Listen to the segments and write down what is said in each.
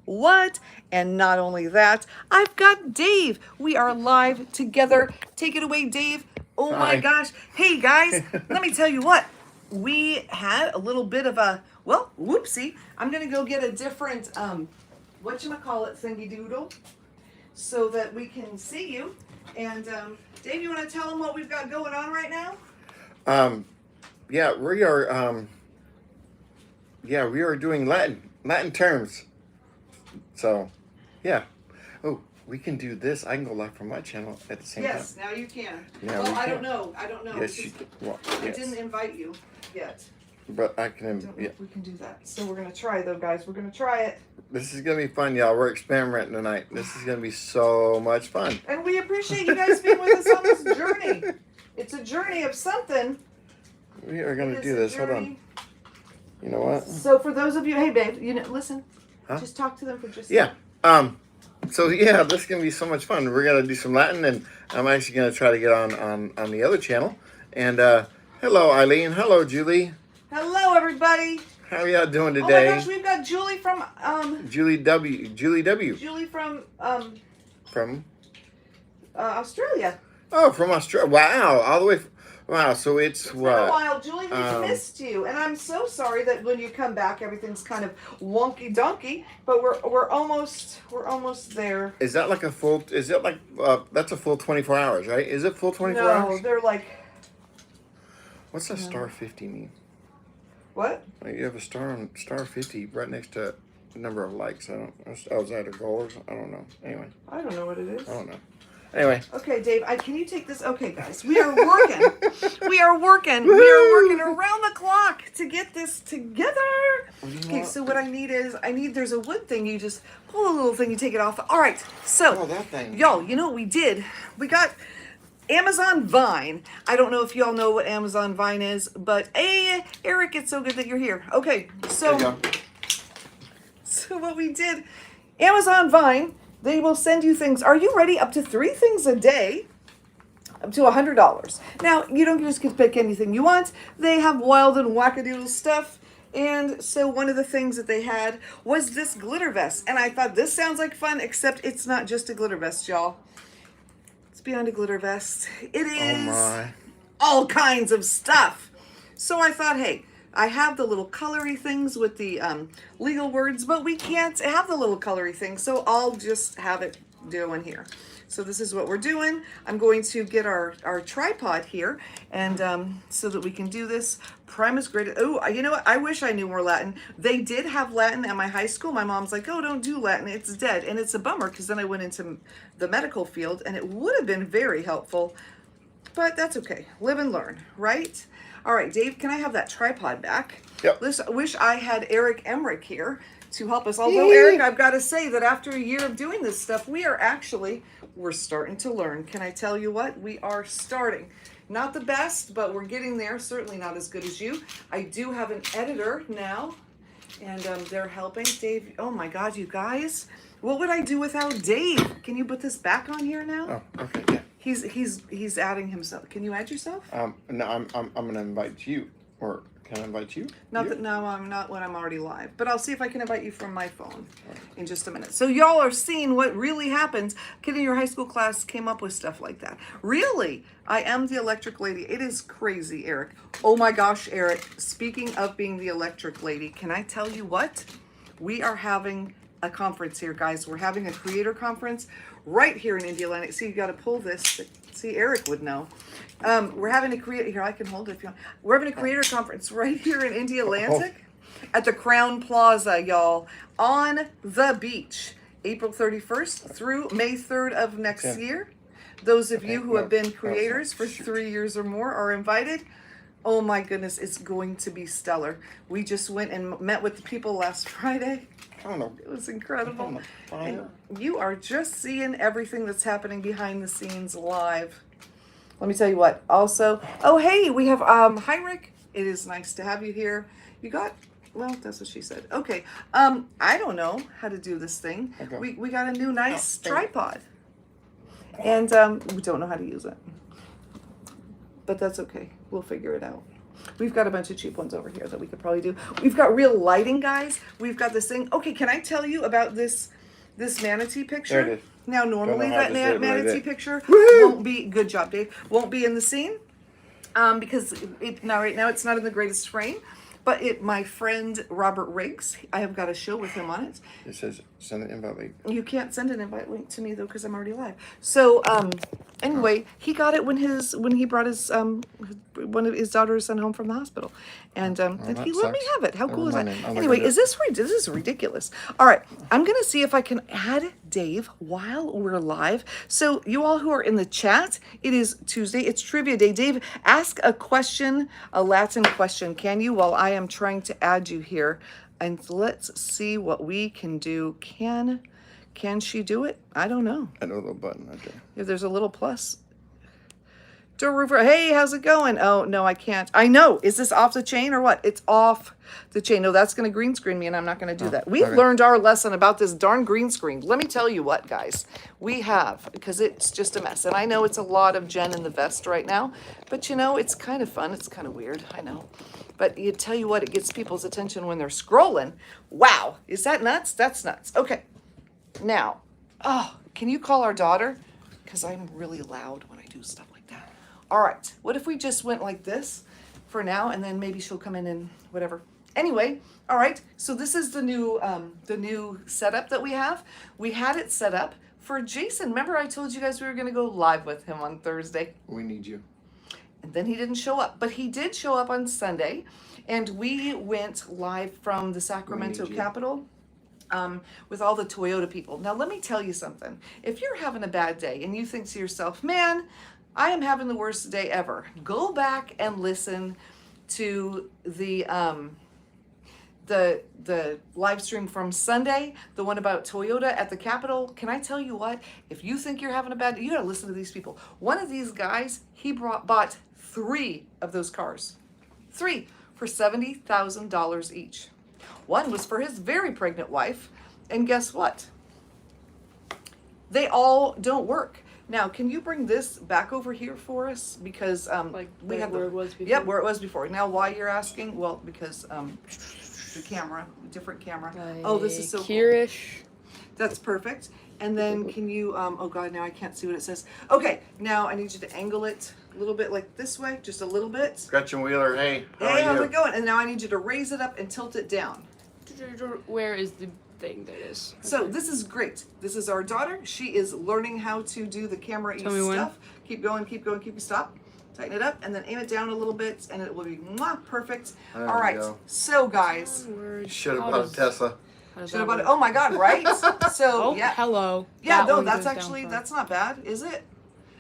What? And not only that, I've got Dave. We are live together. Take it away, Dave. Oh my Hi. gosh. Hey guys, let me tell you what. We had a little bit of a, well, whoopsie. I'm gonna go get a different whatchamacallit thingy doodle so that we can see you. And Dave, you wanna tell them what we've got going on right now? Yeah, we are doing Latin terms. So, yeah. Oh, we can do this. I can go live from my channel at the same time. Yes, now you can. Now well, we I can. don't know. I don't know. Yes, you can. Well, I yes. didn't invite you yet. But I can. I don't know Yeah. if we can do that. So we're gonna try though, guys. We're gonna try it. This is gonna be fun, y'all. We're experimenting tonight. This is gonna be so much fun. And we appreciate you guys being with us on this journey. It's a journey of something. We are gonna do this. Hold on. You know what? So for those of you, hey babe, listen. Huh? Just talk to them for just a Yeah. So yeah, this is gonna be so much fun. We're gonna do some Latin, and I'm actually gonna try to get on the other channel. And hello, Eileen. Hello, Julie. Hello, everybody. How are y'all doing today? Oh my gosh, we've got Julie from Julie W. Julie from From Australia. Oh, from Australia. Wow, all the way. Wow, so it's Been a what? while, Julie. We missed you, and I'm so sorry that when you come back, everything's kind of wonky donkey. But we're almost there. Is that like a full? Is it like that's a full 24 hours, right? Is it full 24 hours? No, they're like. What's a star 50 mean? What? Like you have a star 50 right next to the number of likes. I don't. Oh, is that a goal or something? I don't know. Anyway. I don't know what it is. I don't know. Anyway. Okay, Dave, can you take this? Okay, guys, we are working. we are working around the clock to get this together. Okay, so what I need is, there's a wood thing. You just pull a little thing, you take it off. All right, so, that thing. y'all, you know what we did? We got Amazon Vine. I don't know if y'all know what Amazon Vine is, but hey, Eric, it's so good that you're here. Okay, so what we did, Amazon Vine, they will send you things. Are you ready? Up to 3 things a day, up to $100. Now, you don't just get to pick anything you want. They have wild and wackadoodle stuff. And so one of the things that they had was this glitter vest. And I thought, this sounds like fun, except it's not just a glitter vest, y'all. It's beyond a glitter vest. It is all kinds of stuff. So I thought, hey, I have the little colory things with the legal words, but we can't have the little colory things, so I'll just have it doing here. So this is what we're doing. I'm going to get our tripod here, and so that we can do this. Primus graded. Oh, you know what? I wish I knew more Latin. They did have Latin at my high school. My mom's like, oh, don't do Latin. It's dead. And it's a bummer because then I went into the medical field, and it would have been very helpful. But that's okay. Live and learn, right? All right, Dave, can I have that tripod back? Yep. I wish I had Eric Emmerich here to help us. Although, Eric, I've got to say that after a year of doing this stuff, we're starting to learn. Can I tell you what? We are starting. Not the best, but we're getting there. Certainly not as good as you. I do have an editor now, and they're helping. Dave, oh my God, you guys. What would I do without Dave? Can you put this back on here now? Oh, okay, yeah. He's adding himself. Can you add yourself? No, I'm gonna invite you, or can I invite you? No, I'm not when I'm already live. But I'll see if I can invite you from my phone in just a minute. So y'all are seeing what really happens. Kid in your high school class came up with stuff like that. Really? I am the electric lady. It is crazy, Eric. Oh my gosh, Eric. Speaking of being the electric lady, can I tell you what? We are having a conference here, guys. We're having a creator conference right here in Indiana. See, you got to pull this. See, Eric would know. We're having a creator here. I can hold it if you want. We're having a creator conference right here in Indialantic at the Crown Plaza, y'all, on the beach, April 31st through May 3rd of next year. Those of you who have been creators for 3 years or more are invited. Oh my goodness, it's going to be stellar. We just went and met with the people last Friday. It was incredible. And you are just seeing everything that's happening behind the scenes live. Let me tell you what. Also, oh hey, we have Heinrich. It is nice to have you here. You got, well, that's what she said. Okay. I don't know how to do this thing. Okay. We got a new nice tripod. And we don't know how to use it. But that's okay. We'll figure it out. We've got a bunch of cheap ones over here that we could probably do. We've got real lighting, guys. We've got this thing. Okay, can I tell you about this manatee picture? There it is. Now, normally Don't know how that to say it, but I manatee did. picture Woohoo! won't be, good job, Dave, won't be in the scene because right now it's not in the greatest frame. But my friend Robert Riggs, I have got a show with him on it. It says send an invite link. You can't send an invite link to me though because I'm already live. So anyway, he got it when he brought his one of his daughters son home from the hospital, and that he let me sucks. have it. How cool is Never that? mind then. I'll Anyway, look at this is ridiculous. All right, I'm gonna see if I can add Dave while we're live. So you all who are in the chat, it is Tuesday. It's trivia day. Dave, ask a question, a Latin question, can you? While I am trying to add you here, and let's see what we can do. Can she do it? I don't know. I know a little button right there. If there's a little plus. Roofer, hey, how's it going? Oh, no, I can't. I know. Is this off the chain or what? It's off the chain. No, that's going to green screen me, and I'm not going to do that. We've okay. learned our lesson about this darn green screen. Let me tell you what, guys. We have, because it's just a mess. And I know it's a lot of Jen in the vest right now, but you know, it's kind of fun. It's kind of weird. I know. But you tell you what, it gets people's attention when they're scrolling. Wow. Is that nuts? That's nuts. Okay. Now, can you call our daughter? Because I'm really loud when I do stuff like that. All right. What if we just went like this for now, and then maybe she'll come in and whatever. Anyway, all right. So this is the new setup that we have. We had it set up for Jason. Remember I told you guys we were going to go live with him on Thursday? We need you. And then he didn't show up, but he did show up on Sunday, and we went live from the Sacramento Capitol. With all the Toyota people. Now, let me tell you something. If you're having a bad day and you think to yourself, man, I am having the worst day ever, go back and listen to the live stream from Sunday, the one about Toyota at the Capitol. Can I tell you what? If you think you're having a bad day, you got to listen to these people. One of these guys, he bought 3 of those cars. 3 for $70,000 each. One was for his very pregnant wife, and guess what? They all don't work. Now, can you bring this back over here for us? Because we had where it was before. Yep, where it was before. Now, why you're asking? Well, because the camera, different camera. Oh, this is so cool. Here-ish. That's perfect. And then can you? Oh God, now I can't see what it says. Okay, now I need you to angle it a little bit like this way, just a little bit. Gretchen Wheeler, hey, how Hey, are how's you? it going? And now I need you to raise it up and tilt it down. Where is the thing that is? So this is great. This is our daughter. She is learning how to do the camera Tell me when. stuff. Keep going, keep going, keep stop. Tighten it up and then aim it down a little bit and it will be perfect. There All we right. go. So guys, Should have bought a Tesla. should have bought it. Oh my God, right? So Oh, yeah. hello. Yeah, That no, one that's goes down actually far. that's not bad, is it?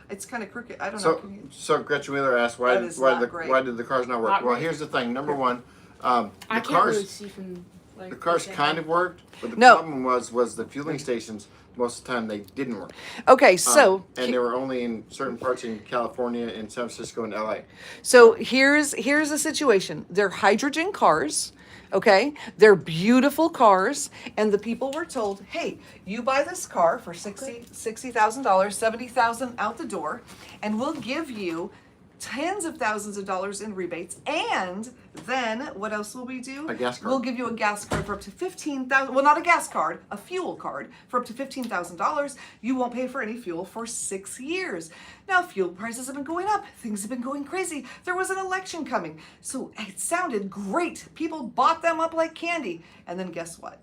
It's kind of crooked. I don't know. Can So you... Gretchen Wheeler asked why That is not great. why did the cars not work? Not Well, great. here's the thing. Number one, I the can't cars really see from like the cars kind of worked, but the No. problem was the fueling stations. Most of the time they didn't work. Okay, so and they were only in certain parts in California, in San Francisco, and LA. So here's the situation. They're hydrogen cars, okay? They're beautiful cars, and the people were told, "Hey, you buy this car for $60,000, $70,000 out the door, and we'll give you tens of thousands of dollars in rebates, and then what else will we do? A gas card. We'll give you a gas card for up to $15,000. Well, not a gas card, a fuel card for up to $15,000. You won't pay for any fuel for 6 years." Now, fuel prices have been going up. Things have been going crazy. There was an election coming, so it sounded great. People bought them up like candy, and then guess what?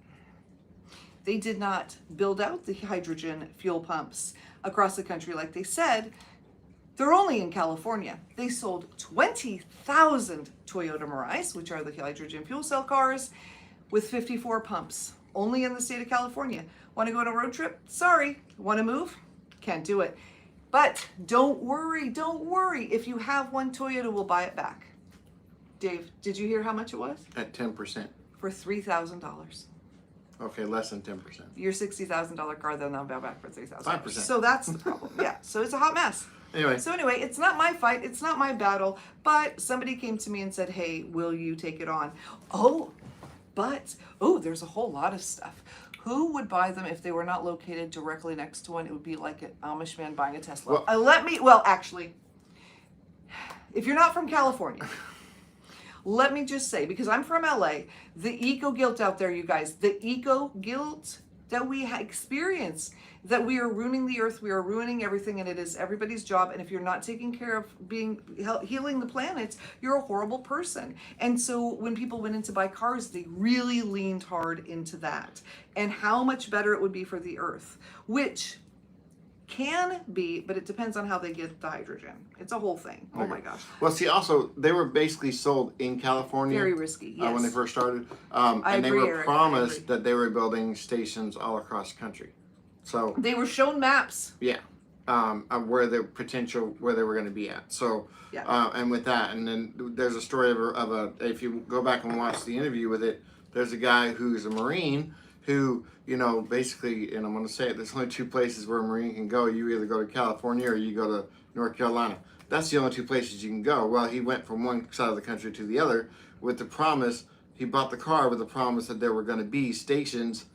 They did not build out the hydrogen fuel pumps across the country like they said. They're only in California. They sold 20,000 Toyota Mirais, which are the hydrogen fuel cell cars, with 54 pumps, only in the state of California. Want to go on a road trip? Sorry. Want to move? Can't do it. But don't worry. If you have one, Toyota will buy it back. Dave, did you hear how much it was? At 10%. For $3,000. Okay, less than 10%. Your $60,000 car, then they'll buy back for $3,000. 5%. So that's the problem. Yeah. So it's a hot mess. Anyway, So anyway, it's not my fight, it's not my battle, but somebody came to me and said, "Hey, will you take it on?" There's a whole lot of stuff. Who would buy them if they were not located directly next to one? It would be like an Amish man buying a Tesla. Well- Actually, if you're not from California, let me just say, because I'm from LA, the eco-guilt out there, you guys, the eco-guilt that we experience, that we are ruining the earth, we are ruining everything, and it is everybody's job. And if you're not taking care of healing the planet, you're a horrible person. And so when people went in to buy cars, they really leaned hard into that and how much better it would be for the earth, which can be, but it depends on how they get the hydrogen. It's a whole thing. Oh my gosh. Well, see, also, they were basically sold in California. Very risky, yes. When they first started. I and they agree, were Eric, I promised agree. that they were building stations all across the country. So They were shown maps. yeah, of where the potential, where they were going to be at. So, Yeah. and with that, and then there's a story of a, if you go back and watch the interview with it, there's a guy who's a Marine who, you know, basically, and I'm going to say it, there's only two places where a Marine can go. You either go to California or you go to North Carolina. That's the only two places you can go. Well, he went from one side of the country to the other with the promise, he bought the car with the promise that there were going to be stations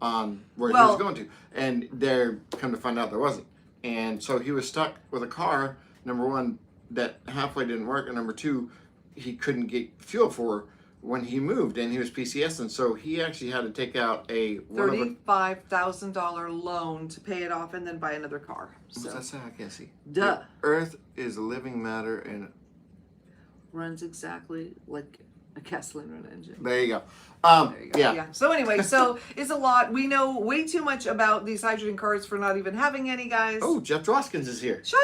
on where he was going to. And there, come to find out, there wasn't. And so he was stuck with a car, number one, that halfway didn't work, and number two, he couldn't get fuel for when he moved, and he was PCS, and so he actually had to take out a $35,000 loan to pay it off and then buy another car. So What's that say? I can't see. Duh. The Earth is a living matter, and runs exactly like a gasoline engine. there you go. There you go. Yeah. So anyway, so it's a lot. We know way too much about these hydrogen cars for not even having any, guys. Oh, Jeff Droskins is here. Shut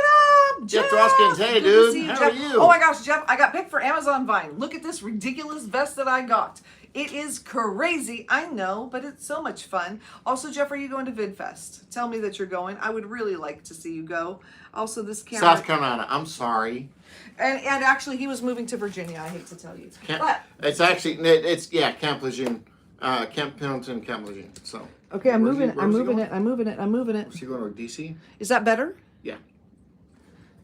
up, Jeff Droskins, hey, Good to dude. see How Jeff. are you? Oh my gosh, Jeff, I got picked for Amazon Vine. Look at this ridiculous vest that I got. It is crazy, I know, but it's so much fun. Also, Jeff, are you going to VidFest? Tell me that you're going. I would really like to see you go. Also, this camera. South Carolina. I'm sorry. And actually, he was moving to Virginia. I hate to tell you. But It's actually, it's Camp Lejeune. Camp Pendleton, Camp Lejeune. So. okay, I'm Where's he- moving it. where's I'm he moving going? it. I'm moving it. I'm moving it. Is he going to DC? Is that better? Yeah.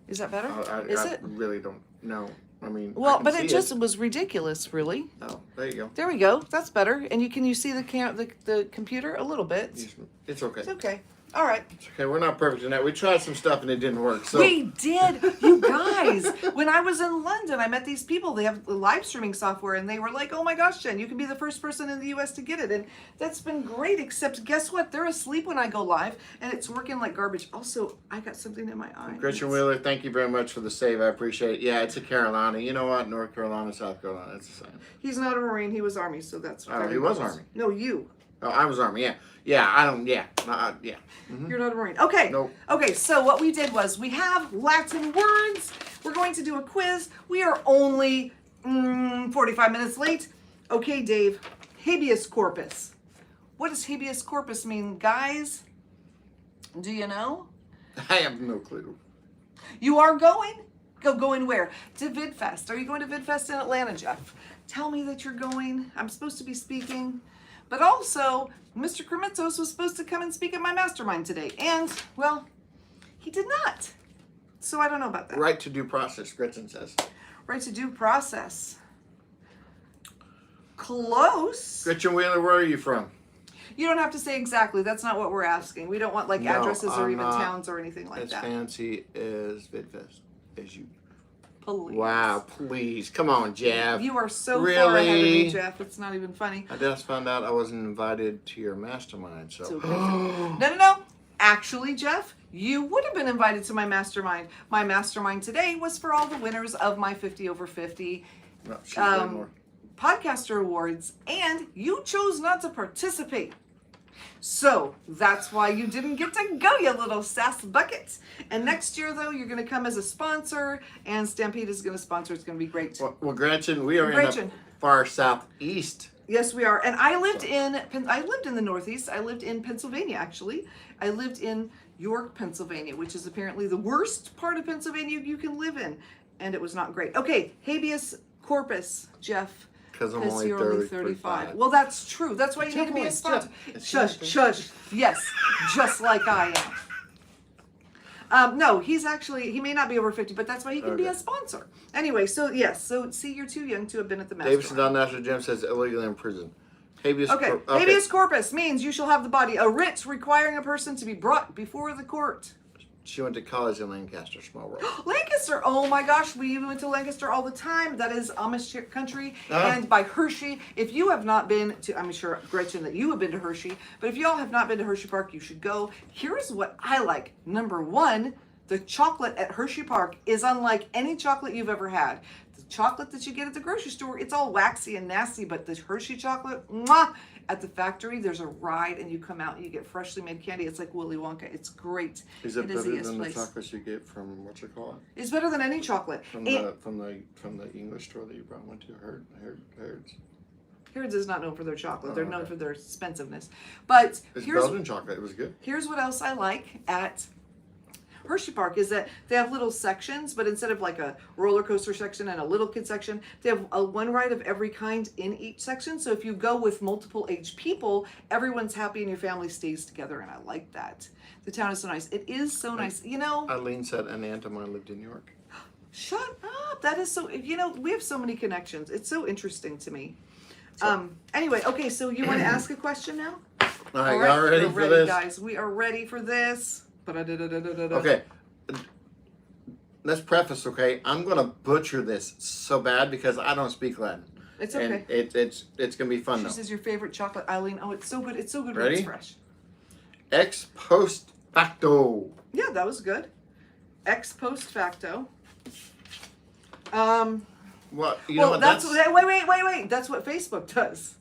Is that better? I it? really don't know. I mean, I Well, can but see it just was ridiculous, really. Oh, there you go. There we go. That's better. And you see the computer a little bit. It's okay. It's okay. All right. It's okay. We're not perfect in that. We tried some stuff and it didn't work. So We did, you guys. When I was in London, I met these people. They have live streaming software, and they were like, "Oh my gosh, Jen, you can be the first person in the U.S. to get it." And that's been great. Except, guess what? They're asleep when I go live, and it's working like garbage. Also, I got something in my eye. Gretchen Wheeler, thank you very much for the save. I appreciate it. Yeah, it's a Carolina. You know what? North Carolina, South Carolina. It's the same. He's not a Marine. He was Army, so that's. Oh, he was Army. No, you. Oh, I was Army. Yeah. Yeah. I don't. Yeah. Yeah. You're not a Marine. Okay. Nope. Okay, so what we did was we have Latin words. We're going to do a quiz. We are only 45 minutes late. Okay, Dave. Habeas corpus. What does habeas corpus mean, guys? Do you know? I have no clue. You are going? Going where? To VidFest. Are you going to VidFest in Atlanta, Jeff? Tell me that you're going. I'm supposed to be speaking. But also, Mr. Kremitzos was supposed to come and speak at my mastermind today. And, well, he did not. So I don't know about that. Right to due process, Gretchen says. Right to due process. Close. Gretchen Wheeler, where are you from? You don't have to say exactly. That's not what we're asking. We don't want like No, addresses or I'm even not towns or anything like as that. fancy as VidFest as you. Please. Wow, please. Come on, Jeff. You are so far ahead of me, Really? Jeff. It's not even funny. I just found out I wasn't invited to your mastermind, So so. no. Actually, Jeff, you would have been invited to my mastermind. My mastermind today was for all the winners of my 50 over 50 No, she's way more. podcaster awards, and you chose not to participate. So that's why you didn't get to go, you little sass bucket. And next year, though, you're going to come as a sponsor, and Stampede is going to sponsor. It's going to be great. Well, Gretchen, we are Gretchen. in the far southeast. Yes, we are. And I lived in the Northeast. I lived in Pennsylvania, actually. I lived in York, Pennsylvania, which is apparently the worst part of Pennsylvania you can live in. And it was not great. Okay, habeas corpus, Jeff. Because I'm Because only you're 30, only 35. 35. Well, that's true. That's why you need to be a Jeff, sponsor. it's Shush, nothing. shush. Yes, just like I am. No, he may not be over 50, but that's why he can be Okay. a sponsor. Anyway, so yes, so see, you're too young to have been at the Davidson mastermind. Don National Gym says illegally in prison. Habeas Okay, corpus. habeas corpus means you shall have the body, a writ requiring a person to be brought before the court. She went to college in Lancaster, small world. Lancaster, oh my gosh, we went to Lancaster all the time. That is Amish country, and by Hershey. If you have not been to, I'm sure, Gretchen, that you have been to Hershey, but if y'all have not been to Hershey Park, you should go. Here's what I like. Number one, the chocolate at Hershey Park is unlike any chocolate you've ever had. The chocolate that you get at the grocery store, it's all waxy and nasty, but the Hershey chocolate, mwah! At the factory, there's a ride, and you come out and you get freshly made candy. It's like Willy Wonka. It's great. Is it better than the chocolates you get from what you call it? It's better than any chocolate. From the English store that you brought one to Herds. Herds is not known for their chocolate. They're known for their expensiveness. But it's Belgian chocolate. It was good. Here's what else I like at Hershey Park is that they have little sections, but instead of like a roller coaster section and a little kid section, they have one ride of every kind in each section. So if you go with multiple age people, everyone's happy and your family stays together, and I like that. The town is so nice. It is so nice. You know, Eileen said an aunt of mine lived in New York. Shut up. That is so, you know, we have so many connections. It's so interesting to me. Anyway, okay, so you want to ask a question now? All right, y'all ready for this? Guys, we are ready for this. Okay, let's preface. Okay, I'm gonna butcher this so bad because I don't speak Latin. It's okay. And it's gonna be fun though. She says your favorite chocolate, Eileen. Oh, it's so good. It's so good Ready? when it's fresh. Ex post facto. Yeah, that was good. Ex post facto. What? You know what? Wait. That's what Facebook does.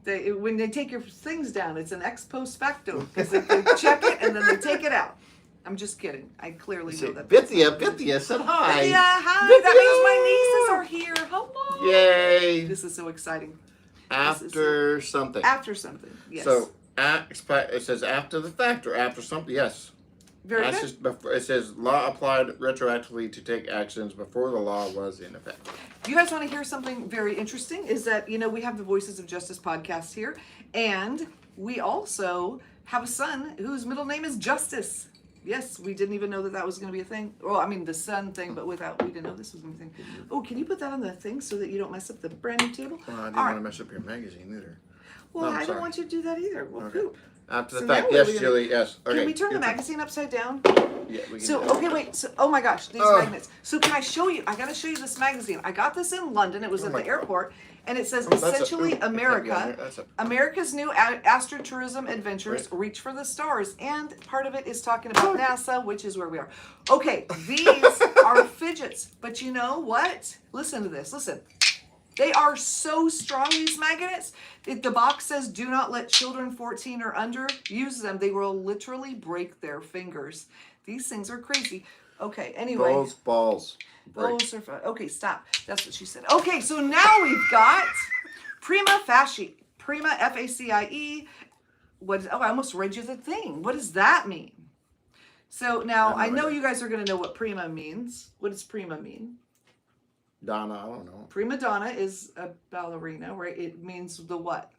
When they take your things down, it's an ex post facto because they check it and then they take it out. I'm just kidding. I clearly know that. Bithia said hi. Yeah, hi. That means my nieces are here. Hello. Yay. This is so exciting. After something. After something. Yes. So it says after the fact or after something. Yes. Very good. Just before, it says law applied retroactively to take actions before the law was in effect. You guys want to hear something very interesting? Is that, you know, we have the Voices of Justice podcast here, and we also have a son whose middle name is Justice. Yes, we didn't even know that was going to be a thing. Well, I mean, the son thing, but we didn't know this was going to be a thing. Oh, can you put that on the thing so that you don't mess up the brand new table? Well, I didn't want to mess up your magazine either. Well, I don't want you to do that either. Well, okay. poop. After the fact, yes, Julie, yes. Okay. Can we turn the magazine upside down? Yeah, we can. So, okay, wait. So, oh my gosh, these magnets. So, can I show you? I got to show you this magazine. I got this in London. It was at the airport, and it says essentially America. America's new astrotourism adventures reach for the stars, and part of it is talking about NASA, which is where we are. Okay, these are fidgets, but you know what? Listen to this. Listen. They are so strong, these magnets. The box says, do not let children 14 or under use them. They will literally break their fingers. These things are crazy. Okay, anyway. Balls. Balls are fun. Okay, stop. That's what she said. Okay, so now we've got prima facie. Prima, F-A-C-I-E. I almost read you the thing. What does that mean? So now, I know you guys are going to know what prima means. What does prima mean? Donna, I don't know. Prima donna is a ballerina, right? It means the what?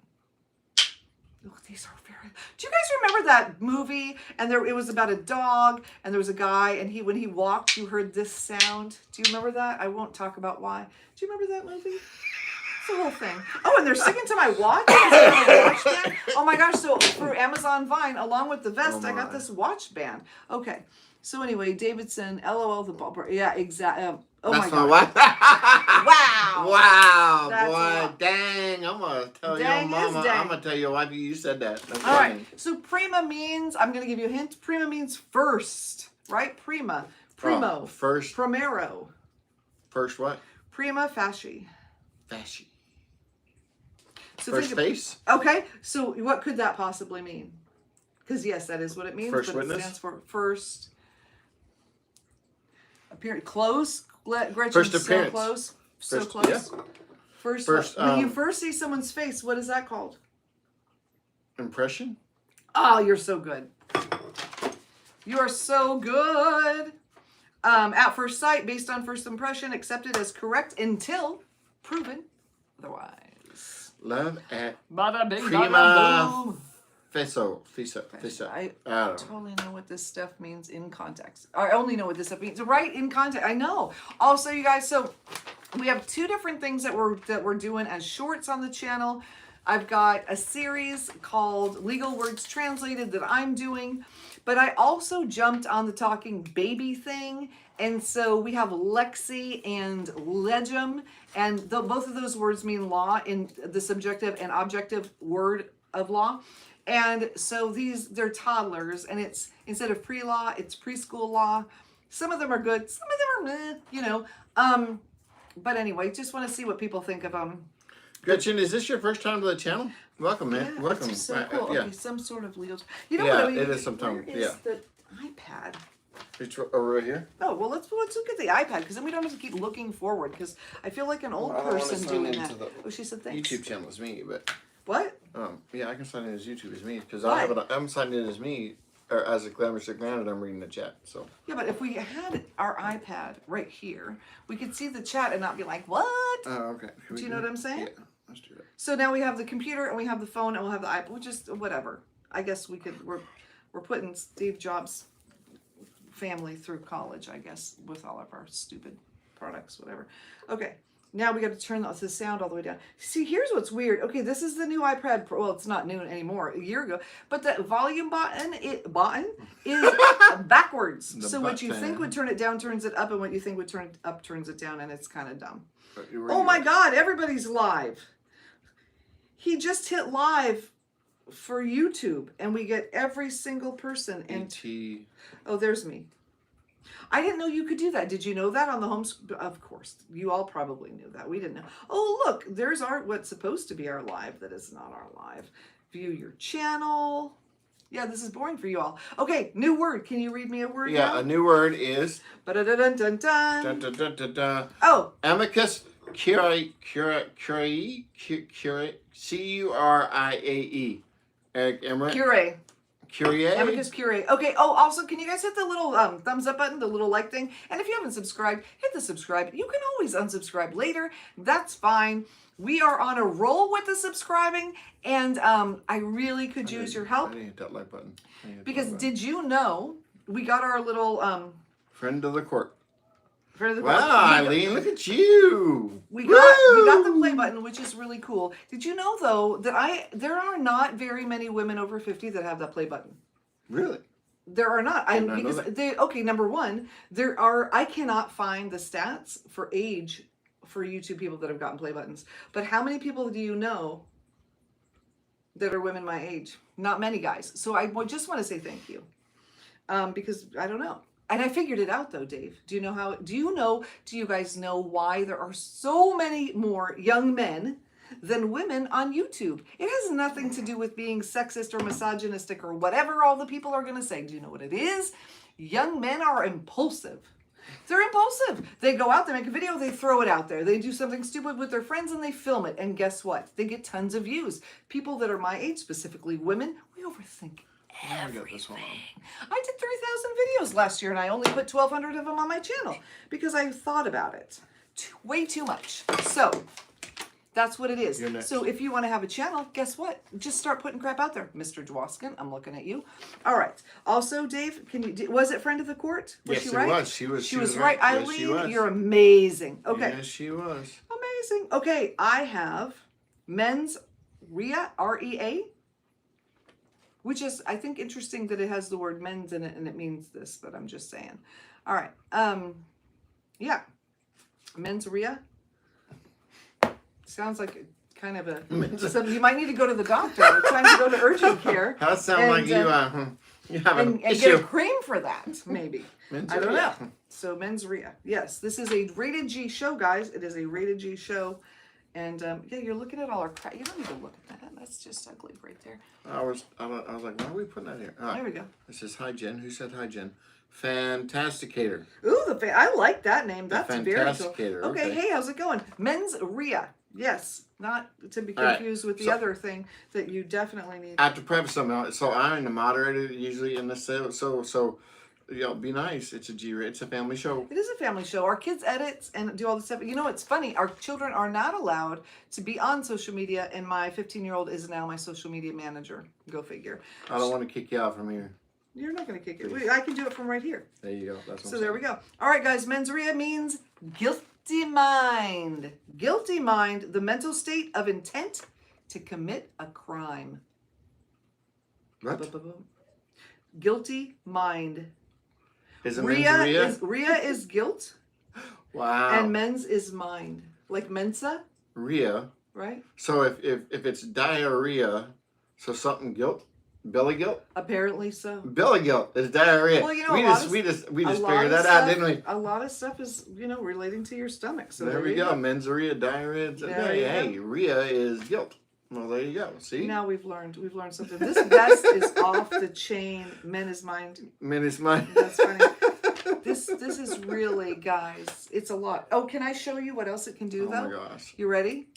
Oh, these are very. Do you guys remember that movie? And it was about a dog, and there was a guy, and when he walked, you heard this sound. Do you remember that? I won't talk about why. Do you remember that movie? It's the whole thing. Oh, and they're sticking to my watch. Oh my gosh! So for Amazon Vine, along with the vest, I got this watch band. Okay. So anyway, Davidson, LOL, the ball. Yeah, exactly. Oh my God. Wow. Wow, That's boy. Dang. I'm going to tell your mama. I'm going to tell your wife you said that. That's all right. So prima means, I'm going to give you a hint. Prima means first, right? Prima. Primo. Oh, first. Primero. First what? Prima facie. Facie. So first face? Okay. So what could that possibly mean? Because yes, that is what it means. First but witness? It stands for first. Close. Gretchen, first appearance. So close. So first, close. Yeah. First when you first see someone's face, what is that called? Impression? Oh, you're so good. You are so good. At first sight, based on first impression, accepted as correct until proven otherwise. Love at Bada bing, prima bada boom. facie. I totally know what this stuff means in context. I only know what this stuff means. Right, in context. I know. Also, you guys, so we have two different things that we're doing as shorts on the channel. I've got a series called Legal Words Translated that I'm doing, but I also jumped on the talking baby thing. And so we have lexi and legum, and both of those words mean law in the subjective and objective word of law. And so they're toddlers, and it's instead of pre-law, it's preschool law. Some of them are good, some of them are meh, you know. But anyway, just want to see what people think of them. Gretchen, is this your first time to the channel? Welcome, man. Yeah, Welcome. it's so cool. Yeah. Okay, some sort of legal. You know Yeah, what I mean? it is sometimes, Where is the iPad? It's right here. Oh, well, let's look at the iPad, because then we don't have to keep looking forward, because I feel like an old Well, I don't wanna person sign doing into that. the Oh, she said thanks. YouTube channel is me, but What? yeah, I can sign in as YouTube as me because Why? I'm signed in as me or as a Glamorous Man, and I'm reading the chat. So Yeah, but if we had our iPad right here, we could see the chat and not be like, what? oh, okay. Do you know what I'm saying? Yeah, let's do that. So now we have the computer and we have the phone and we'll have the iPad. We'll just, whatever. I guess we could, we're putting Steve Jobs' family through college, I guess, with all of our stupid products, whatever. Okay. Now we got to turn the sound all the way down. See, here's what's weird. Okay, this is the new iPad Pro. Well, it's not new anymore, a year ago. But the volume button is backwards. So what you think would turn it down turns it up, and what you think would turn it up turns it down, and it's kind of dumb. Oh my God, everybody's live. He just hit live for YouTube, and we get every single person. And oh, there's me. I didn't know you could do that. Did you know that on the home? Of course, you all probably knew that. We didn't know. Oh, look, there's what's supposed to be our live that is not our live. View your channel. Yeah, this is boring for you all. Okay, new word. Can you read me a word? Yeah, now? a new word is. Ba-da-da-dun-dun-dun. Oh, amicus curiae. Curiae. Curiae. Curiae. Amicus Curiae. Okay. Oh, also, can you guys hit the little thumbs up button, the little like thing? And if you haven't subscribed, hit the subscribe. You can always unsubscribe later. That's fine. We are on a roll with the subscribing, and I really could use your help. I need to hit that like button. Because did you know we got our little friend of the court. friend of the court. Wow, Eileen, look at you. We got the play button, which is really cool. Did you know though that there are not very many women over 50 that have that play button? Really? There are not. Because okay, number one, I cannot find the stats for age for YouTube people that have gotten play buttons. But how many people do you know that are women my age? Not many, guys. So I just want to say thank you. Because I don't know. And I figured it out though, Dave. Do you guys know why there are so many more young men than women on YouTube? It has nothing to do with being sexist or misogynistic or whatever all the people are going to say. Do you know what it is? Young men are impulsive. They're impulsive. They go out, they make a video, they throw it out there. They do something stupid with their friends and they film it. And guess what? They get tons of views. People that are my age, specifically women, we overthink everything. I did 3,000 videos last year and I only put 1,200 of them on my channel because I thought about it. Way too much. So that's what it is. So if you want to have a channel, guess what? Just start putting crap out there. Mr. Dwoskin, I'm looking at you. All right. Also, Dave, was it friend of the court? Was she right? Was. She was right. Yes, Eileen, she was. you're amazing. Okay. Yes, she was. Amazing. Okay, I have mens rea, R-E-A, which is, I think, interesting that it has the word men's in it and it means this, but I'm just saying. All right. Yeah. Mens rea. Sounds like kind of you might need to go to the doctor. It's time to go to urgent care. That sounds like you have an and issue. get a cream for that, maybe. I don't know. So mens rea. Yes, this is a rated G show, guys. It is a rated G show. And yeah, you're looking at all our crap. You don't need to look at that. That's just ugly right there. I was like, why are we putting that here? All right. There we go. This is hi Jen. Who said hi Jen? Fantasticator. Ooh, I like that name. That's very cool. Fantasticator. Okay, hey, how's it going? Mens rea. Yes, not to be confused with the other thing that you definitely need. I have to preface something. So I'm the moderator usually in this. So you know, be nice. It's a family show. It is a family show. Our kids edit and do all this stuff. You know, it's funny. Our children are not allowed to be on social media, and my 15-year-old is now my social media manager. Go figure. I don't want to kick you out from here. You're not going to kick it. Wait, I can do it from right here. There you go. That's what so there we go. All right, guys. Mens rea means guilty mind. Guilty mind, the mental state of intent, to commit a crime. What? Guilty mind. Is it mens rea? Rea is guilt, Wow. and mens is mind. Like mensa, Rea. right? So if it's diarrhea, so something guilt? Belly guilt? Apparently so. Belly guilt is diarrhea. Well, you know, we just figured that out, didn't we? A lot of stuff is, relating to your stomach. So there we go. Mensrea, diarrhea. Hey, Rhea is guilt. Well, there you go. See? Now we've learned something. This vest is off the chain. Men is mind. Men is mine. That's funny. This is really, guys, it's a lot. Oh, can I show you what else it can do, though? Oh, my gosh. You ready?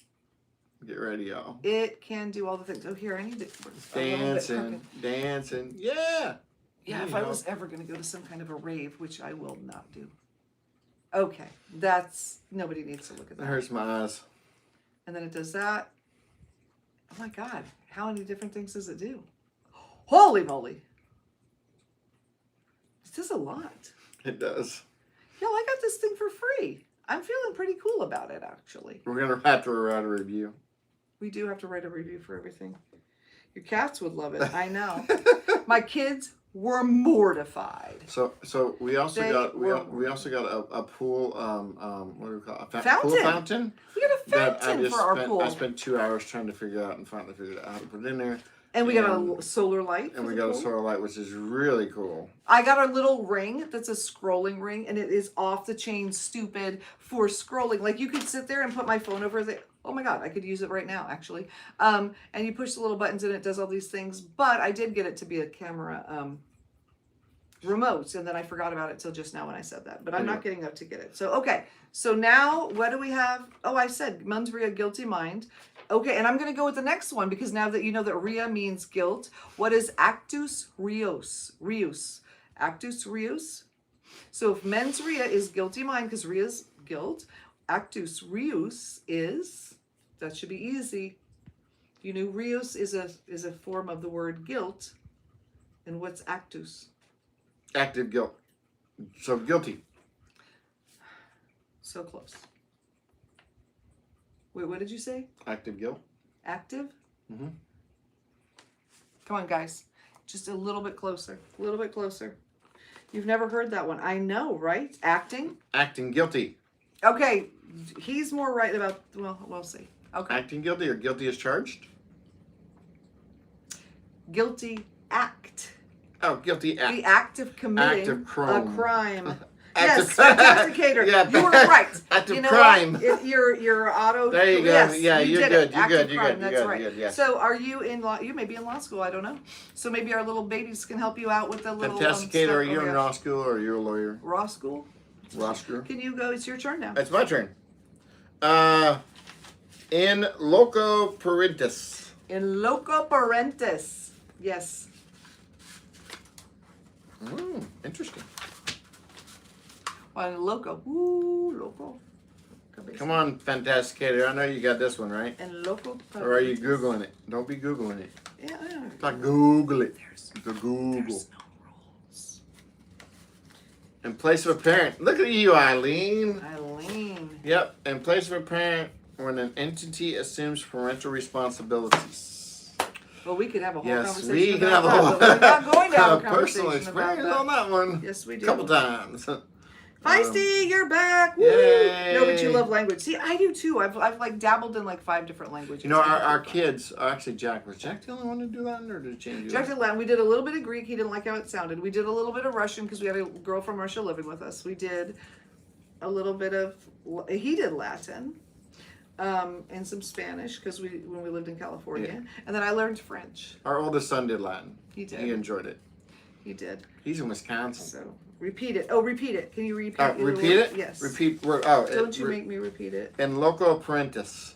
Get ready, y'all. It can do all the things. Oh, here, I need to... Dancing. Yeah. Yeah, if I was ever going to go to some kind of a rave, which I will not do. Okay, nobody needs to look at that. That hurts my eyes. And then it does that. Oh my God, how many different things does it do? Holy moly. It does a lot. It does. Y'all, I got this thing for free. I'm feeling pretty cool about it, actually. We're going to have to write a review. We do have to write a review for everything. Your cats would love it, I know. My kids were mortified. So we also got a pool what do we call it? Fountain. Pool fountain. We got a fountain for our pool. I spent 2 hours trying to figure out and finally figured out how to put it in there. And we got a solar light. And we got a solar light, which is really cool. I got a little ring that's a scrolling ring, and it is off the chain stupid for scrolling. Like, you could sit there and put my phone over there. Oh my God, I could use it right now, actually. And you push the little buttons and it does all these things. But I did get it to be a camera remote, and then I forgot about it till just now when I said that. But I'm not getting up to get it. So, okay. So now, what do we have? Oh, I said mens rea, guilty mind. Okay, and I'm going to go with the next one, because now that you know that rea means guilt, what is actus reus? Actus reus. So if mens rea is guilty mind, because rea is guilt, actus reus is, that should be easy. You know, reus is a form of the word guilt. And what's actus? Active guilt. So guilty. So close. Wait, what did you say? Active guilt. Active? Mm-hmm. Come on, guys. Just a little bit closer. A little bit closer. You've never heard that one. I know, right? Acting? Acting guilty. Okay. He's more right about, well, we'll see. Okay. Acting guilty or guilty as charged? Guilty act. Oh, guilty act. The act of committing Active crime. a crime. Active Yes, authenticator. Yeah, you were right. Active you know crime. What? Your auto. There you go. Yes, Yeah, you you're did good. it. You're Active good. You're crime. good. That's You're right. good. You're good. Yes. So are you in law? You may be in law school. I don't know. So maybe our little babies can help you out with the little. Fantasticator, are you in law school or you're a lawyer? Law school. Law school. Can you go? It's your turn now. It's my turn. In loco parentis. In loco parentis. Yes. Interesting. Well, in loco. Ooh, loco. Come on, Fantasticator. I know you got this one, right? And loco parentis. Or are you Googling it? Don't be Googling it. Yeah. Not Google it. The Google. There's no rules. In place of a parent. Look at you, Eileen. Eileen. Yep. In place of a parent, when an entity assumes parental responsibilities. Well, we could have a whole Yes, conversation we can about have a that, whole but we're not going to have a personal conversation about experience on that one. Yes, we do. A couple times. Feisty, you're back. Woo! Yay. No, but you love language. See, I do too. I've like dabbled in like 5 different languages. You know, our kids, actually Jack, was Jack the only one to do that, or did it change? Jack did Latin. We did a little bit of Greek. He didn't like how it sounded. We did a little bit of Russian because we had a girl from Russia living with us. We did a little bit of, he did Latin, and some Spanish because when we lived in California. Yeah. And then I learned French. Our oldest son did Latin. He did. He enjoyed it. He did. He's in Wisconsin. So repeat it. Oh, repeat it. Can you repeat it? Repeat it? Yes. Repeat. Oh, don't you make me repeat it. In loco parentis.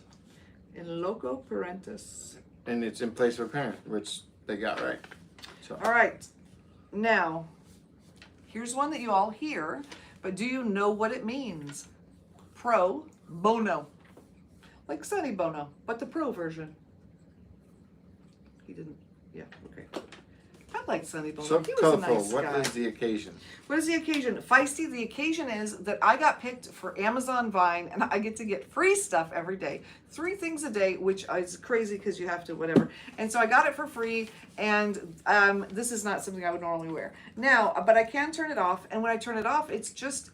In loco parentis. And it's in place of a parent, which they got right. So. All right. Now, here's one that you all hear, but do you know what it means? Pro bono. Like Sonny Bono, but the pro version. He didn't. Yeah, okay. I liked Sonny Bono. So He was a colorful. nice What guy. is the occasion? What is the occasion? Feisty, the occasion is that I got picked for Amazon Vine and I get to get free stuff every day. 3 things a day, which is crazy because you have to whatever. And so I got it for free, and this is not something I would normally wear. Now, but I can turn it off, and when I turn it off, it's just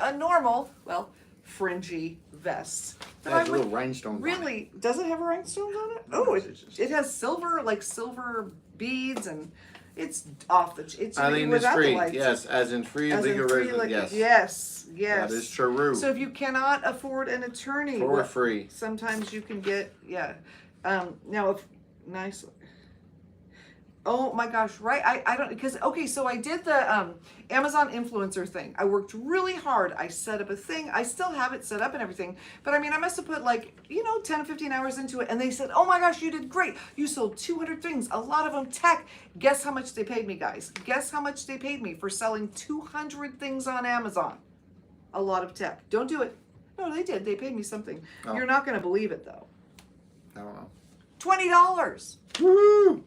a normal, well, fringy vest. It has little rhinestones on it. Really, does it have rhinestones on it? No, Oh, it's it has silver, like silver beads, and it's off the. It's Eileen is without the free. lights. Yes, as in free As in legal free, resident. like, Yes. yes, yes. That is true. So if you cannot afford an attorney, For well, free. sometimes you can get now if nice. Oh my gosh, right? I don't, because okay, so I did the Amazon influencer thing. I worked really hard. I set up a thing. I still have it set up and everything. But I mean, I must have put like, 10 or 15 hours into it. And they said, oh my gosh, you did great. You sold 200 things, a lot of them tech. Guess how much they paid me, guys? Guess how much they paid me for selling 200 things on Amazon? A lot of tech. Don't do it. No, they did. They paid me something. Oh. You're not going to believe it though. I don't know. $20. Woo!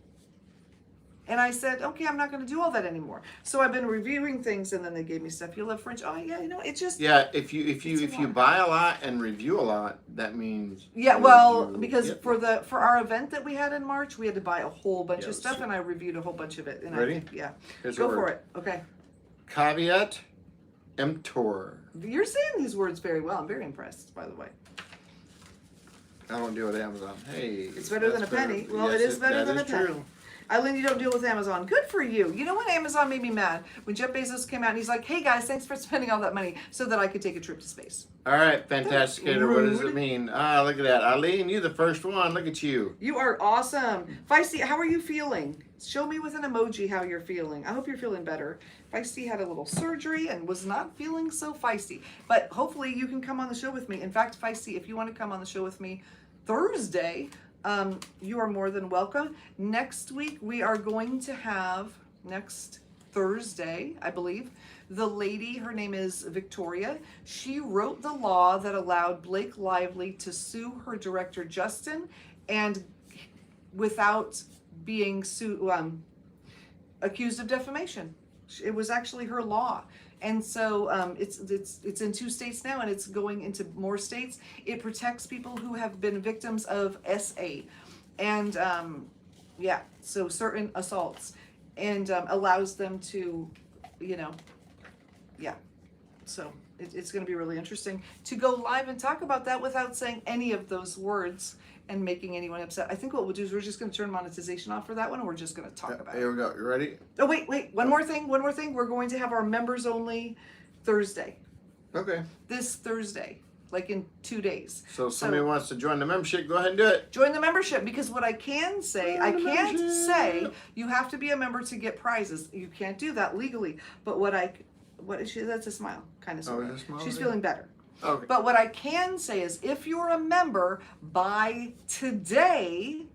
And I said, okay, I'm not going to do all that anymore. So I've been reviewing things, and then they gave me stuff. You love French? Oh yeah, it's just Yeah, if you It's a lot. buy a lot and review a lot, that means yeah. you- Well, you because get for our event that we had in March, we had to buy a whole bunch Yeah, of stuff, so- and I reviewed a whole bunch of it. And Ready? Yeah. Here's Go the for word. it. Okay. Caveat emptor. You're saying these words very well. I'm very impressed, by the way. I don't deal with Amazon. Hey, It's better than that's a penny. Well, Yes, it is better that than is a penny. true. Eileen, you don't deal with Amazon. Good for you. You know when Amazon made me mad? When Jeff Bezos came out and he's like, hey guys, thanks for spending all that money so that I could take a trip to space. All right, Fantasticator, what does rude. it mean? Look at that. Eileen, you the first one. Look at you. You are awesome. Feisty, how are you feeling? Show me with an emoji how you're feeling. I hope you're feeling better. Feisty had a little surgery and was not feeling so feisty. But hopefully you can come on the show with me. In fact, Feisty, if you want to come on the show with me Thursday, you are more than welcome. Next week, we are going to have, next Thursday, I believe, the lady, her name is Victoria. She wrote the law that allowed Blake Lively to sue her director, Justin, and without being accused of defamation. It was actually her law. And so it's in 2 states now, and it's going into more states. It protects people who have been victims of SA, and so certain assaults, and allows them to, So it's going to be really interesting to go live and talk about that without saying any of those words and making anyone upset. I think what we'll do is we're just going to turn monetization off for that one, and we're just going to talk about it. Here we go. You ready? Oh, wait. One more thing. We're going to have our members only Thursday. Okay. This Thursday, like in 2 days. So if somebody wants to join the membership, go ahead and do it. Join the membership, because what I can say, I Join the can't membership. say you have to be a member to get prizes. You can't do that legally. But what is she? That's a smile, kind of. Oh, is it a smile She's there? feeling better. Okay. But what I can say is, if you're a member by today,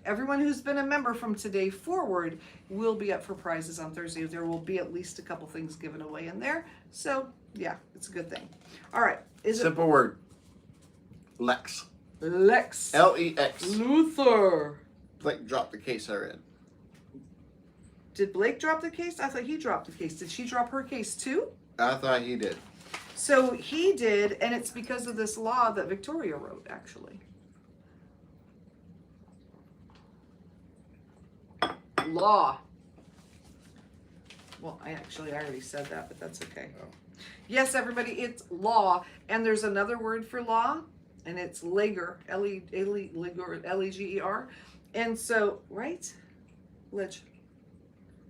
everyone who's been a member from today forward will be up for prizes on Thursday. There will be at least a couple things given away in there. So, yeah, it's a good thing. All right. Simple word. Lex. Lex Lex. Luthor. Blake dropped the case I read. Did Blake drop the case? I thought he dropped the case. Did she drop her case too? I thought he did. So he did, and it's because of this law that Victoria wrote, actually. Law. Well, I already said that, but that's okay. Oh. Yes, everybody, it's law, and there's another word for law, and it's leger, L-E-G-E-R. And so, right?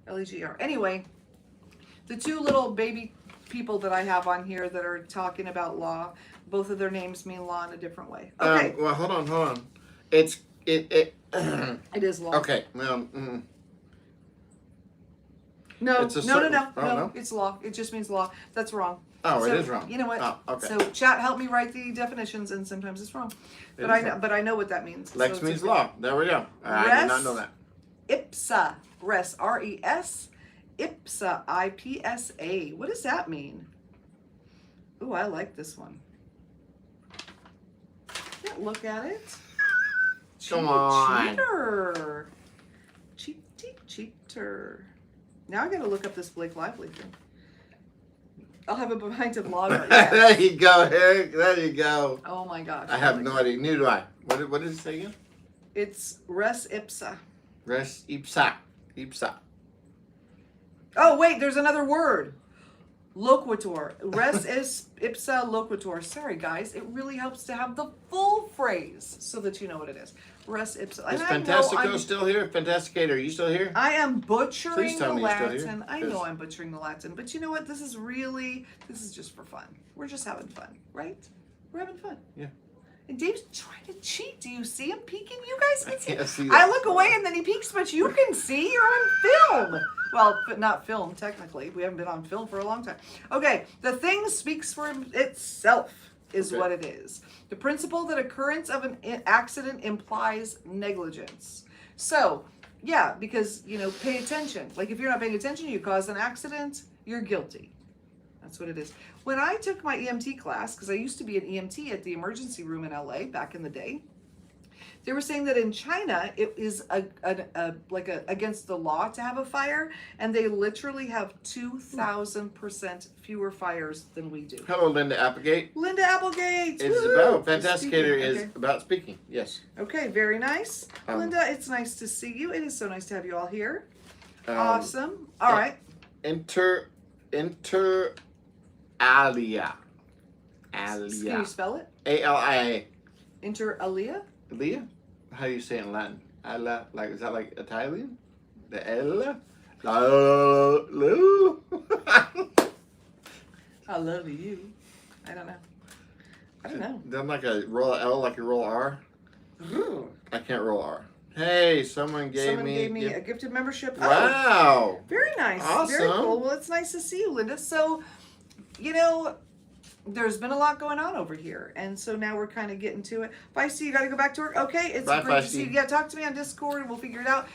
L-E-G-E-R. Anyway, the 2 little baby people that I have on here that are talking about law, both of their names mean law in a different way. Okay. Well, hold on. It. It is law. Okay. Well. No, It's a no, certain- no. oh, no? It's law. It just means law. That's wrong. Oh, So, it is wrong. You know what? Oh, okay. So chat, help me write the definitions, and sometimes it's wrong. It But is I know, wrong. but I know what that means. Lex so it's means okay. law. There we go. I did not know that. Ipsa, res, R-E-S, ipsa, I-P-S-A. What does that mean? Ooh, I like this one. Yeah, look at it. Come on. Cheater. Cheater. Now I gotta look up this Blake Lively thing. I'll have a behind a blogger. Yes. There you go, Eric. There you go. Oh my gosh. I have no idea. Neither do I. What did it say again? It's res ipsa. Res ipsa. Ipsa. Oh wait, there's another word. Loquitur. Res is ipsa loquitur. Sorry guys, it really helps to have the full phrase so that you know what it is. Res ipsa. Is Fantastico still here? Fantasticate, are you still here? I am butchering Please tell the me you're still here, Latin. I 'cause- know I'm butchering the Latin, but you know what? This is just for fun. We're just having fun, right? We're having fun. Yeah. And Dave's trying to cheat. Do you see him peeking? You guys can see. can't see I that. look away and then he peeks, but you can see. You're on film. Well, but not film technically. We haven't been on film for a long time. Okay, the thing speaks for itself is Okay. what it is. The principle that occurrence of an accident implies negligence. So, yeah, because, pay attention. Like if you're not paying attention, you cause an accident, you're guilty. That's what it is. When I took my EMT class, because I used to be an EMT at the emergency room in LA back in the day, they were saying that in China it is against the law to have a fire, and they literally have 2,000% fewer fires than we do. Hello, Linda Applegate. Linda Applegate. It's woo! about Fantasticator Speaking, is okay. about speaking. Yes. Okay, very nice. Linda, it's nice to see you. It is so nice to have you all here. Awesome. All right. Inter alia. Can you Alia. spell it? A-L-I-A. Inter alia? Alia? How do you say it in Latin? Ala, like, is that like Italian? The Ella? I love you. I don't know. Then like a roll L, like you roll R? I can't roll R. Hey, someone gave me a gifted membership. Oh, Wow. very nice. Very Awesome. cool. Well, it's nice to see you, Linda. So, there's been a lot going on over here, and so now we're kind of getting to it. Feisty, you got to go back to work. Okay, it's Bye, great to see you. Feisty. Yeah, talk to me on Discord, and we'll figure it out.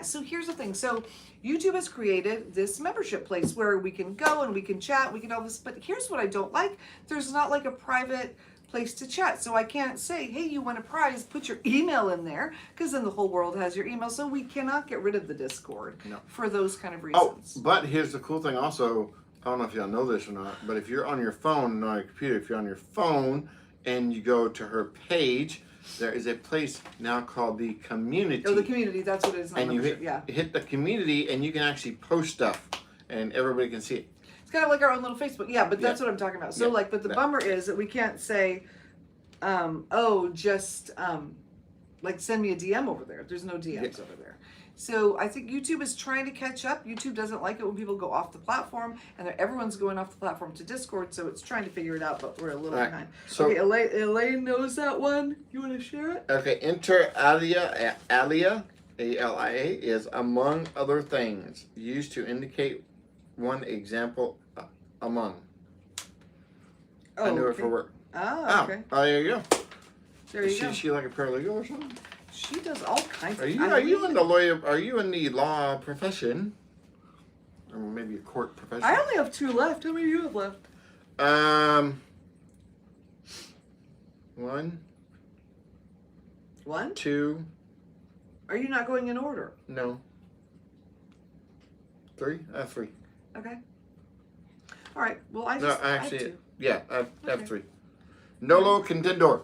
So here's the thing. So YouTube has created this membership place where we can go and we can chat, we can all this. But here's what I don't like. There's not like a private place to chat. So I can't say, hey, you won a prize, put your email in there, because then the whole world has your email. So we cannot get rid of the Discord for those kind of reasons. Oh, but here's the cool thing also. I don't know if y'all know this or not, but if you're on your phone, not on your computer, if you're on your phone and you go to her page, there is a place now called the community. Oh, the community, that's what it is. Not And you membership. hit the community and you can actually post stuff and everybody can see it. It's kind of like our own little Facebook. Yeah, but that's what I'm talking about. So Yeah. but the bummer is that we can't say, just send me a DM over there. There's no DMs over there. So I think YouTube is trying to catch up. YouTube doesn't like it when people go off the platform, and everyone's going off the platform to Discord, so it's trying to figure it out, but we're a little behind. So, okay, Elaine knows that one. You want to share it? Okay, inter alia, A-L-I-A, is among other things used to indicate one example among. I knew it for work. Oh, okay. Oh, there you go. There you go. Is she like a paralegal or something? She does all kinds Are of you in the lawyer? Are you in the law profession? Or maybe a court profession? I only have 2 left. How many do you have left? 1, 1? 2, Are you not going in order? no. 3? I have 3. Okay. All right. Well, I No, just I actually, have 2. yeah, I have Okay. 3. Nolo contendor.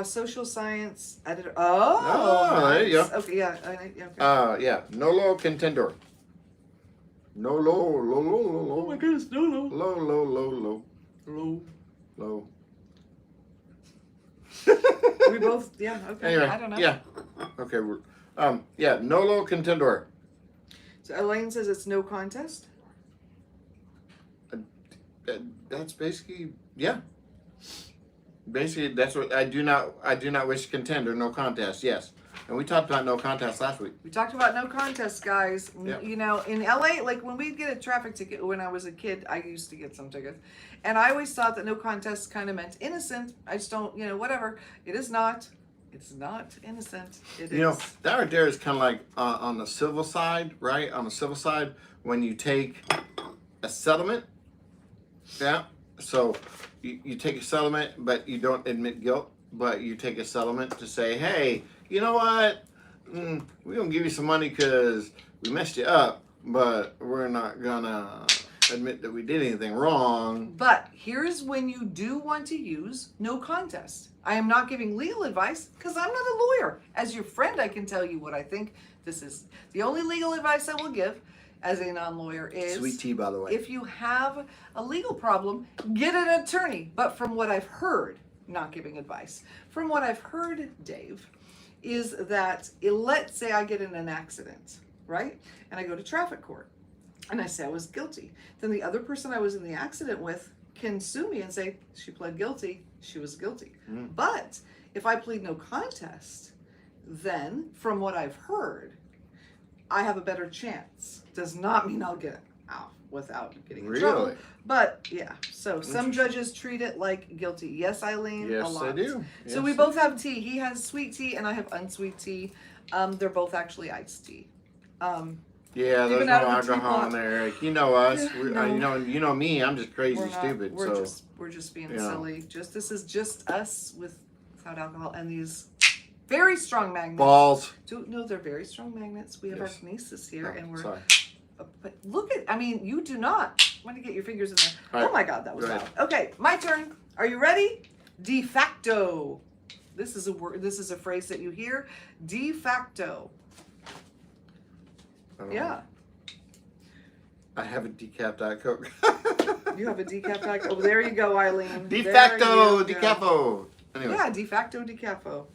Social science editor. Oh, Oh, there you nice. go. Okay, yeah. Okay. Yeah, nolo contendor. Nolo, lo, lo, lo, lo. Oh my goodness, no. Low, low, low, low, Hello. low. We both, yeah, okay. Anyway, I don't know. yeah. Okay, yeah, nolo contendor. So Elaine says it's no contest. That's basically, yeah. Basically, that's what I do not wish to contend or no contest. Yes, and we talked about no contest last week. We talked about no contest, guys. Yeah. In LA, like when we'd get a traffic ticket when I was a kid, I used to get some tickets. And I always thought that no contest kind of meant innocent. I just don't, whatever. It is not. It's not innocent. It is. That right there is kind of like on the civil side, right? On the civil side, when you take a settlement, yeah. So you take a settlement, but you don't admit guilt, but you take a settlement to say, hey, you know what? we're gonna give you some money because we messed you up, but we're not gonna admit that we did anything wrong. But here's when you do want to use no contest. I am not giving legal advice because I'm not a lawyer. As your friend, I can tell you what I think. This is the only legal advice I will give as a non-lawyer is Sweet tea, by the way. if you have a legal problem, get an attorney. But from what I've heard, not giving advice, from what I've heard, Dave, is that let's say I get in an accident, right? And I go to traffic court and I say I was guilty. Then the other person I was in the accident with can sue me and say she pled guilty, she was guilty. But if I plead no contest, then from what I've heard, I have a better chance. Does not mean I'll get out without getting in trouble. But yeah, so some judges treat it like guilty. Yes, Eileen, Yes, a lot. I do. So we both have tea. He has sweet tea and I have unsweet tea. They're both actually iced tea. Yeah, there's Even no out of the alcohol in teapot. there, Eric. You know us. No. You know me. I'm just crazy We're not- stupid. We're just being you know. silly. This is just us without alcohol and these very strong magnets. Balls. No, they're very strong magnets. We have Yes. our kinesis here, Oh, and we're. sorry. But look at, I mean, you do not want to get your fingers in there. All right. Oh my God, that was Go loud. ahead. Okay, my turn. Are you ready? De facto. This is a word. This is a phrase that you hear. De facto. Yeah. I have a decaf Diet Coke. You have a decaf Diet Coke. Oh, there you go, Eileen. De There facto you go. decafo. Anyway. Yeah, de facto decafo.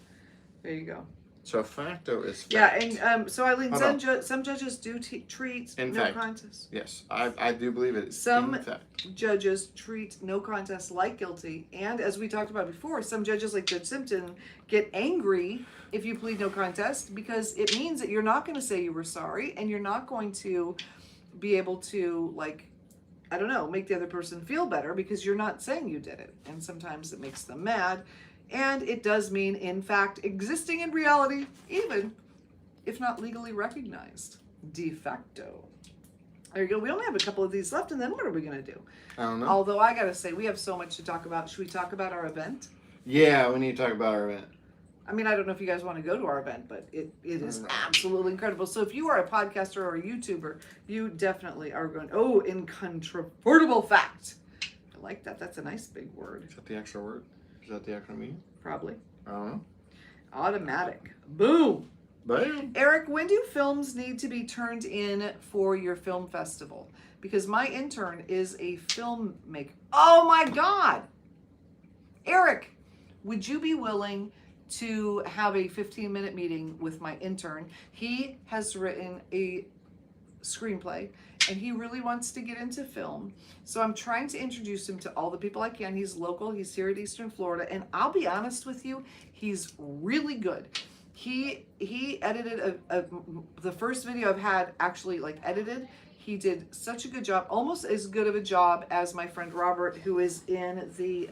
There you go. So facto is fact. Yeah, and so Eileen, Hold some judges do treat In no fact. contest. Yes, I do believe it. Some In fact. judges treat no contest like guilty, and as we talked about before, some judges like Judge Simpson get angry if you plead no contest because it means that you're not going to say you were sorry, and you're not going to be able to, like, I don't know, make the other person feel better because you're not saying you did it, and sometimes it makes them mad. And it does mean, in fact, existing in reality, even if not legally recognized. De facto. There you go. We only have a couple of these left, and then what are we going to do? I don't know. Although I got to say, we have so much to talk about. Should we talk about our event? Yeah, we need to talk about our event. I mean, I don't know if you guys want to go to our event, but it is absolutely incredible. So if you are a podcaster or a YouTuber, you definitely are going, oh, incontrovertible fact. I like that. That's a nice big word. Is that the actual word? Is that the actual meaning? Probably. I don't know. Automatic. Boom. Boom. Eric, when do films need to be turned in for your film festival? Because my intern is a filmmaker. Oh my God! Eric, would you be willing to have a 15-minute meeting with my intern? He has written a screenplay and he really wants to get into film. So I'm trying to introduce him to all the people I can. He's local, he's here at Eastern Florida, and I'll be honest with you, he's really good. He edited the first video I've had actually like edited. He did such a good job, almost as good of a job as my friend Robert, who is in the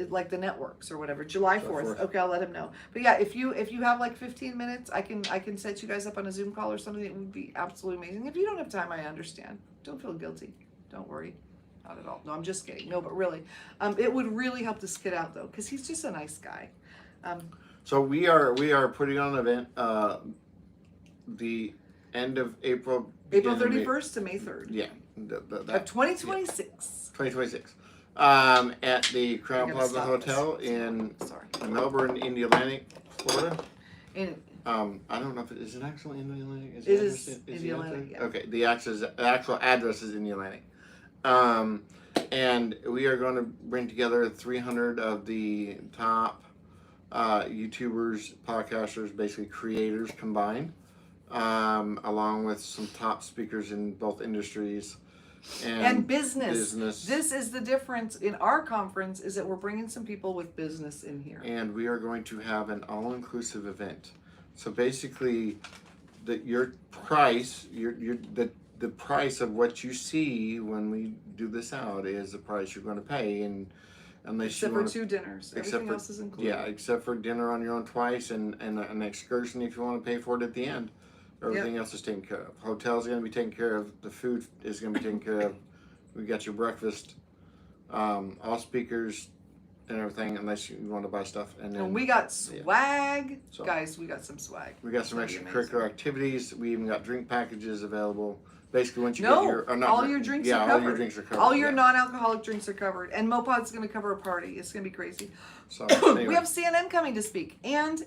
like the networks or whatever. July 4th. Okay, I'll let him know. But yeah, if you have like 15 minutes, I can set you guys up on a Zoom call or something. It would be absolutely amazing. If you don't have time, I understand. Don't feel guilty. Don't worry. Not at all. No, I'm just kidding. No, but really, it would really help this kid out though, because he's just a nice guy. So we are putting on an event the end of April. April beginning of 31st to May 3rd. Yeah. Of 2026. 2026. At the Crown I gotta Plaza stop Hotel this. in Sorry. Melbourne, in the Atlantic, Florida. And I don't know if is it actually in the Atlantic? It is in the Atlantic, yeah. Okay, the actual address is in the Atlantic. And we are going to bring together 300 of the top YouTubers, podcasters, basically creators combined, along with some top speakers in both industries. And business. This is the difference in our conference, is that we're bringing some people with business in here. And we are going to have an all-inclusive event. So basically, your price, the price of what you see when we do this out is the price you're going to pay, and unless Except you for want 2 dinners. Everything else is included. Yeah, except for dinner on your own twice and an excursion if you want to pay for it at the end. Everything else is taken care of. Hotel's going to be taken care of. The food is going to be taken care of. We got your breakfast. All speakers and everything, unless you want to buy stuff. And then And we got swag. So, Guys, we got some swag. we got some It's gonna be extracurricular activities. We even got drink packages available. Basically, once you No, get your or not, all your drinks are all covered. your drinks are covered. All your yeah. non-alcoholic drinks are covered. And Mopod's going to cover a party. It's going to be crazy. So anyway. We have CNN coming to speak. And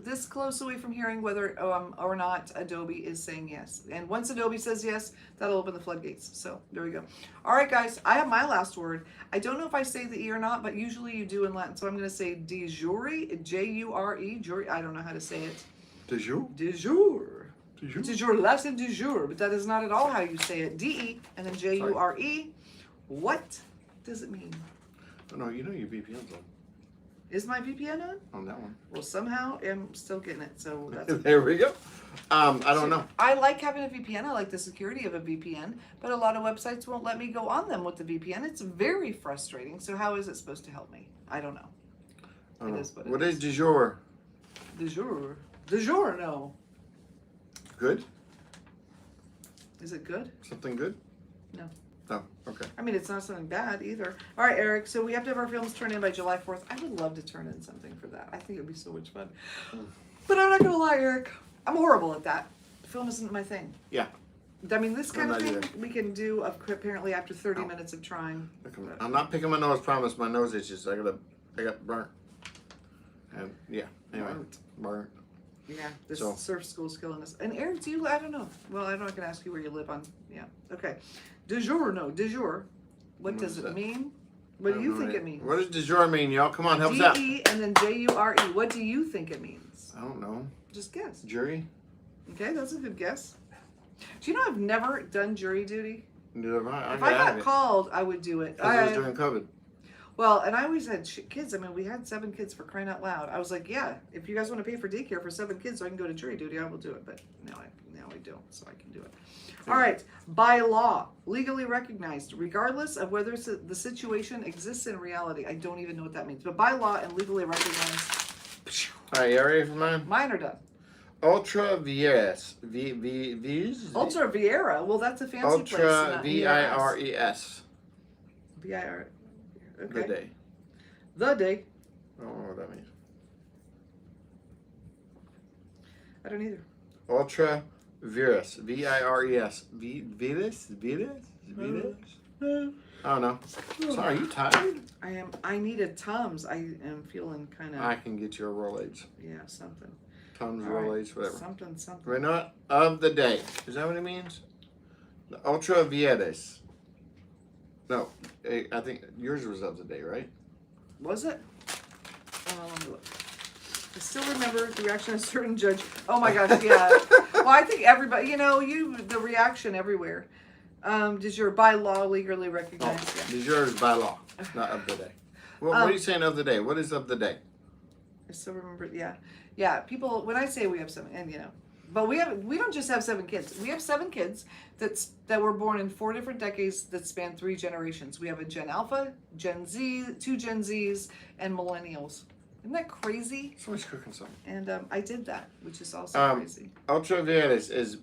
this close away from hearing whether or not Adobe is saying yes. And once Adobe says yes, that'll open the floodgates. So there we go. All right, guys. I have my last word. I don't know if I say the E or not, but usually you do in Latin. So I'm going to say de jure, J-U-R-E. Jury. I don't know how to say it. De jour? De jour. De jour? It is your Latin du jour, but that is not at all how you say it. D-E and then J-U-R-E. What does it mean? Oh, no, you know your VPN's on. Is my VPN on? On that one. Well, somehow I'm still getting it, so that's There we go. I don't know. I like having a VPN. I like the security of a VPN, but a lot of websites won't let me go on them with the VPN. It's very frustrating. So how is it supposed to help me? I don't know. It is what it What is. is du jour? Du jour. Du jour, no. Good? Is it good? Something good? No. No. Okay. I mean, it's not something bad either. All right, Eric, so we have to have our films turned in by July 4th. I would love to turn in something for that. I think it would be so much fun. But I'm not going to lie, Eric. I'm horrible at that. Film isn't my thing. Yeah. I mean, this kind I'm of not thing either. we can do apparently after 30 minutes of trying. I'm not picking my nose. Promise. My nose itches. I got burnt. And yeah. Anyway, burnt. Yeah, this So. surf school's killing us. And Eric, do you? I don't know. Well, I'm not going to ask you where you live on. Yeah. Okay. De jour, no. De jour. What does it mean? What do you think it means? What does du jour mean, y'all? Come on, help us out. D-E and then J-U-R-E. What do you think it means? I don't know. Just guess. Jury? Okay, that's a good guess. Do you know I've never done jury duty? Neither have I. If I got called, I would do it. Because it was during COVID. Well, and I always had kids. I mean, we had 7 kids for crying out loud. I was like, yeah, if you guys want to pay for daycare for 7 kids so I can go to jury duty, I will do it. But now I don't, so I can do it. All right. By law, legally recognized, regardless of whether the situation exists in reality. I don't even know what that means. But by law and legally recognized. All right, you ready for mine? Mine are done. Ultra Vires. Ultra Viera. Well, that's a fancy place. Ultra V-I-R-E-S. V-I-R. Okay. The day. The day. I don't know what that means. I don't either. Ultra Vires. V-I-R-E-S. Virus? I don't know. Sorry, are you tired? I am. I needed Tums. I am feeling kind of. I can get you a Rolaids. Yeah, something. Tums, All right. Rolaids, whatever. Something. Right now, of the day. Is that what it means? The Ultra Vires. No, I think yours was of the day, right? Was it? Let me look. I still remember the reaction of a certain judge. Oh my gosh, yeah. Well, I think everybody, the reaction everywhere. Does your by law legally recognized? Oh, Yeah. is yours by law, not of the day. Well, what are you saying of the day? What is of the day? I still remember. Yeah. People, when I say we have 7, and but we don't just have 7 kids. We have 7 kids that were born in 4 different decades that span 3 generations. We have a Gen Alpha, Gen Z, 2 Gen Zs, and Millennials. Isn't that crazy? Somebody's cooking something. And I did that, which is also crazy. Ultra Vires is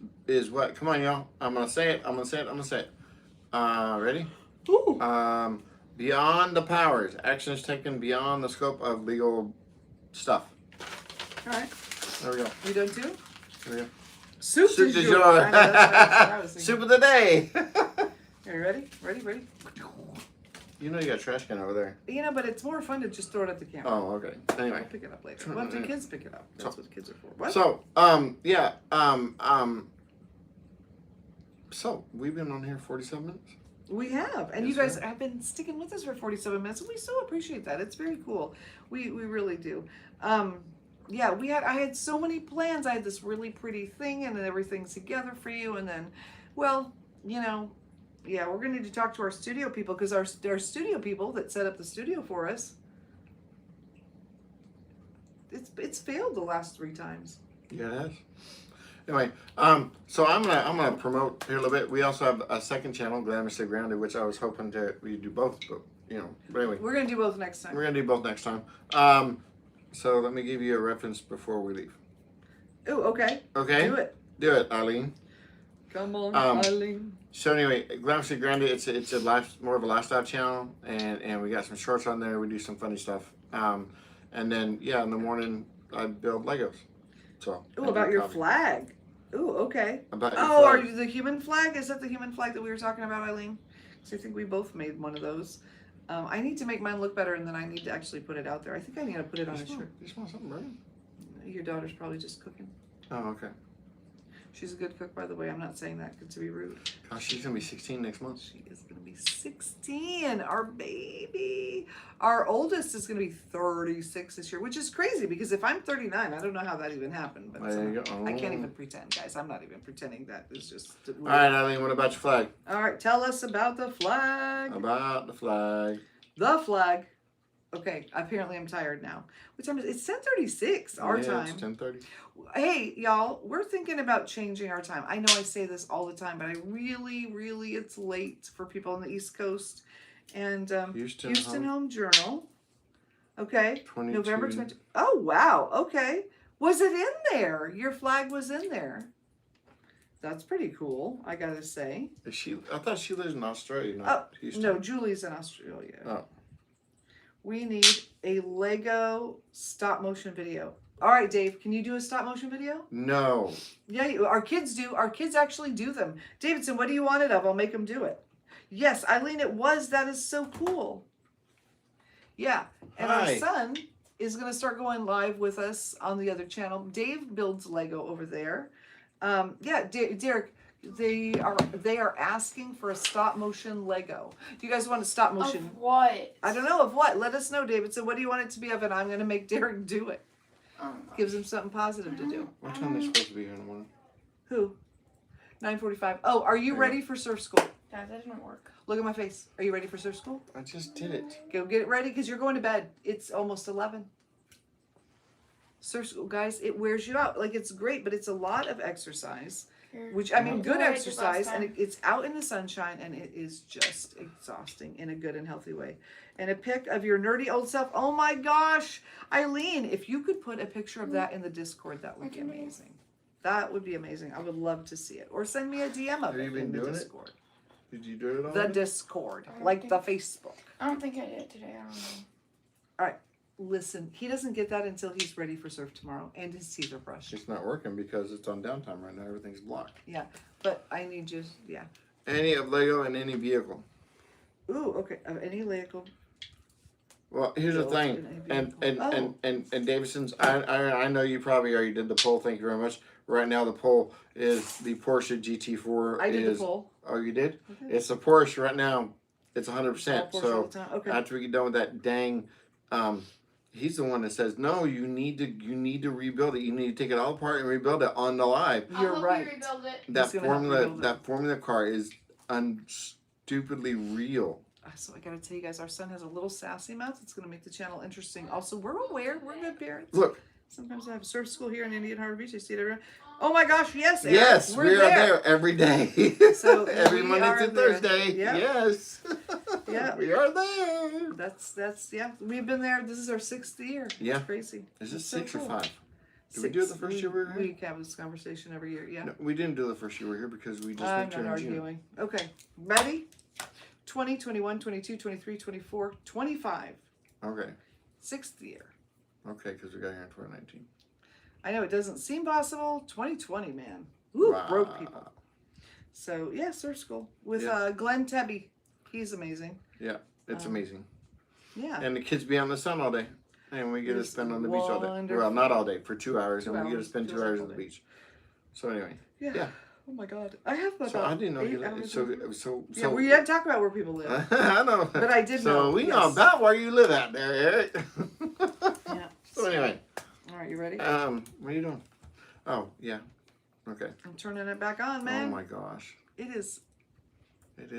what? Come on, y'all. I'm gonna say it. Ready? Ooh. Beyond the powers. Actions taken beyond the scope of legal stuff. All right. There we go. You done too? There we go. Soup Soup du du jour. jour. I know, that's what I was thinking. Soup of the day. Are you ready? Ready? You know you got a trash can over there. But it's more fun to just throw it at the camera. Oh, okay. Anyway. I'll pick it up later. Well, the kids pick it up. That's what kids are for. What? So, so we've been on here 47 minutes. We have, and Yes, you guys sir. have been sticking with us for 47 minutes, and we so appreciate that. It's very cool. We really do. Yeah, I had so many plans. I had this really pretty thing, and then everything's together for you, and then, well, yeah, we're gonna need to talk to our studio people because our studio people that set up the studio for us. It's failed the last 3 times. Yeah, it has. Anyway, so I'm gonna promote here a little bit. We also have a second channel, Glamorously Grounded, which I was hoping we do both, but But anyway, We're gonna do both next time. we're gonna do both next time. So let me give you a reference before we leave. Oh, okay. Okay. Do it. Do it, Eileen. Come on, Eileen. So anyway, Glamorously Grande, it's a more of a lifestyle channel, and we got some shorts on there. We do some funny stuff. And then in the morning I build Legos. So. Ooh, about your flag. Ooh, okay. About your flag. Are you the human flag? Is that the human flag that we were talking about, Eileen? Because I think we both made one of those. I need to make mine look better, and then I need to actually put it out there. I think I need to put it on a shirt. You smell something burning? Your daughter's probably just cooking. Oh, okay. She's a good cook, by the way. I'm not saying that to be rude. Oh, she's going to be 16 next month. She is going to be 16, our baby. Our oldest is going to be 36 this year, which is crazy because if I'm 39, I don't know how that even happened. But there you go. I can't even pretend, guys. I'm not even pretending that. It's just... All right, Eileen, what about your flag? All right, tell us about the flag. About the flag. The flag. Okay, apparently I'm tired now. What time is it? It's 10:36 our time. It's 10:30. Hey, y'all, we're thinking about changing our time. I know I say this all the time, but I really, it's late for people on the East Coast. And Houston Home Journal. Okay. 22. November 20. Oh, wow. Okay. Was it in there? Your flag was in there. That's pretty cool, I gotta say. I thought she lives in Australia, not Houston. No, Julie's in Australia. Oh. We need a Lego stop motion video. All right, Dave, can you do a stop motion video? No. Yeah, our kids do. Our kids actually do them. Davidson, what do you want it of? I'll make them do it. Yes, Eileen, it was. That is so cool. Yeah, and Hi. our son is going to start going live with us on the other channel. Dave builds Lego over there. Derek, they are asking for a stop motion Lego. Do you guys want a stop motion? Of what? I don't know of what. Let us know, David. So what do you want it to be of? And I'm going to make Derek do it. Gives him something positive to do. What time are they supposed to be here in the morning? Who? 9:45. Oh, are you ready for surf school? That doesn't work. Look at my face. Are you ready for surf school? I just did it. Go get it ready because you're going to bed. It's almost 11. Surf school, guys, it wears you out. Like, it's great, but it's a lot of exercise. Which, I mean, good exercise, and it's out in the sunshine, and it is just exhausting in a good and healthy way. And a pic of your nerdy old self. Oh my gosh, Eileen, if you could put a picture of that in the Discord, that would be amazing. That would be amazing. I would love to see it. Or send me a DM of it in the Discord. Did you do it all? The Discord, like the Facebook. I don't think I did it today. I don't know. All right. Listen, he doesn't get that until he's ready for surf tomorrow, and his teeth are brushed. It's not working because it's on downtime right now. Everything's blocked. Yeah, but I need you, yeah. Any of Lego and any vehicle. Ooh, okay. Of any Lego. Well, here's the thing, and Davidson's. I know you probably already did the poll. Thank you very much. Right now, the poll is the Porsche GT4. I did the poll. Oh, you did? Okay. It's the Porsche right now. It's 100%. So okay. after we get done with that dang. He's the one that says no. You need to rebuild it. You need to take it all apart and rebuild it on the live. You're right. Rebuild it. That Formula car is stupidly real. So I gotta tell you guys, our son has a little sassy mouth. It's gonna make the channel interesting. Also, we're aware. We're good parents. Look. Sometimes I have surf school here in Indian Harbor Beach. I see it everywhere. Oh my gosh, yes, Eric, yes, we are there every day. So every Monday to Thursday. Yeah. Yes. Yeah. We are there. That's yeah. We've been there. This is our 6th year. Yeah. It's crazy. Is it so 6 or 5? Did 6. we do it the first year we were here? We have this conversation every year. Yeah. No, we didn't do it the first year we were here because we just I'm went to not arguing. Okay. Ready? 20, 21, 22, 23, 24, 25. Okay. 6th year. Okay, because we got here in 2019. I know it doesn't seem possible. 2020, man. Ooh, wow. Broke people. So, yeah, surf school with Glenn Tebby. He's amazing. Yeah, it's amazing. Yeah. And the kids be out in the sun all day. And we get to spend on the beach all day. Wonderful. Well, not all day, for 2 hours. 2 and we get to hours. spend 2 hours on the beach. So anyway. Yeah. Oh my God. I have about So I didn't know 8 you hours. So Yeah, we had to talk about where people live. I know. But I did know. So we know about where you live out there, Eric. Yeah. So anyway. All right, you ready? What are you doing? Oh, yeah. Okay. I'm turning it back on, man. Oh my gosh. It is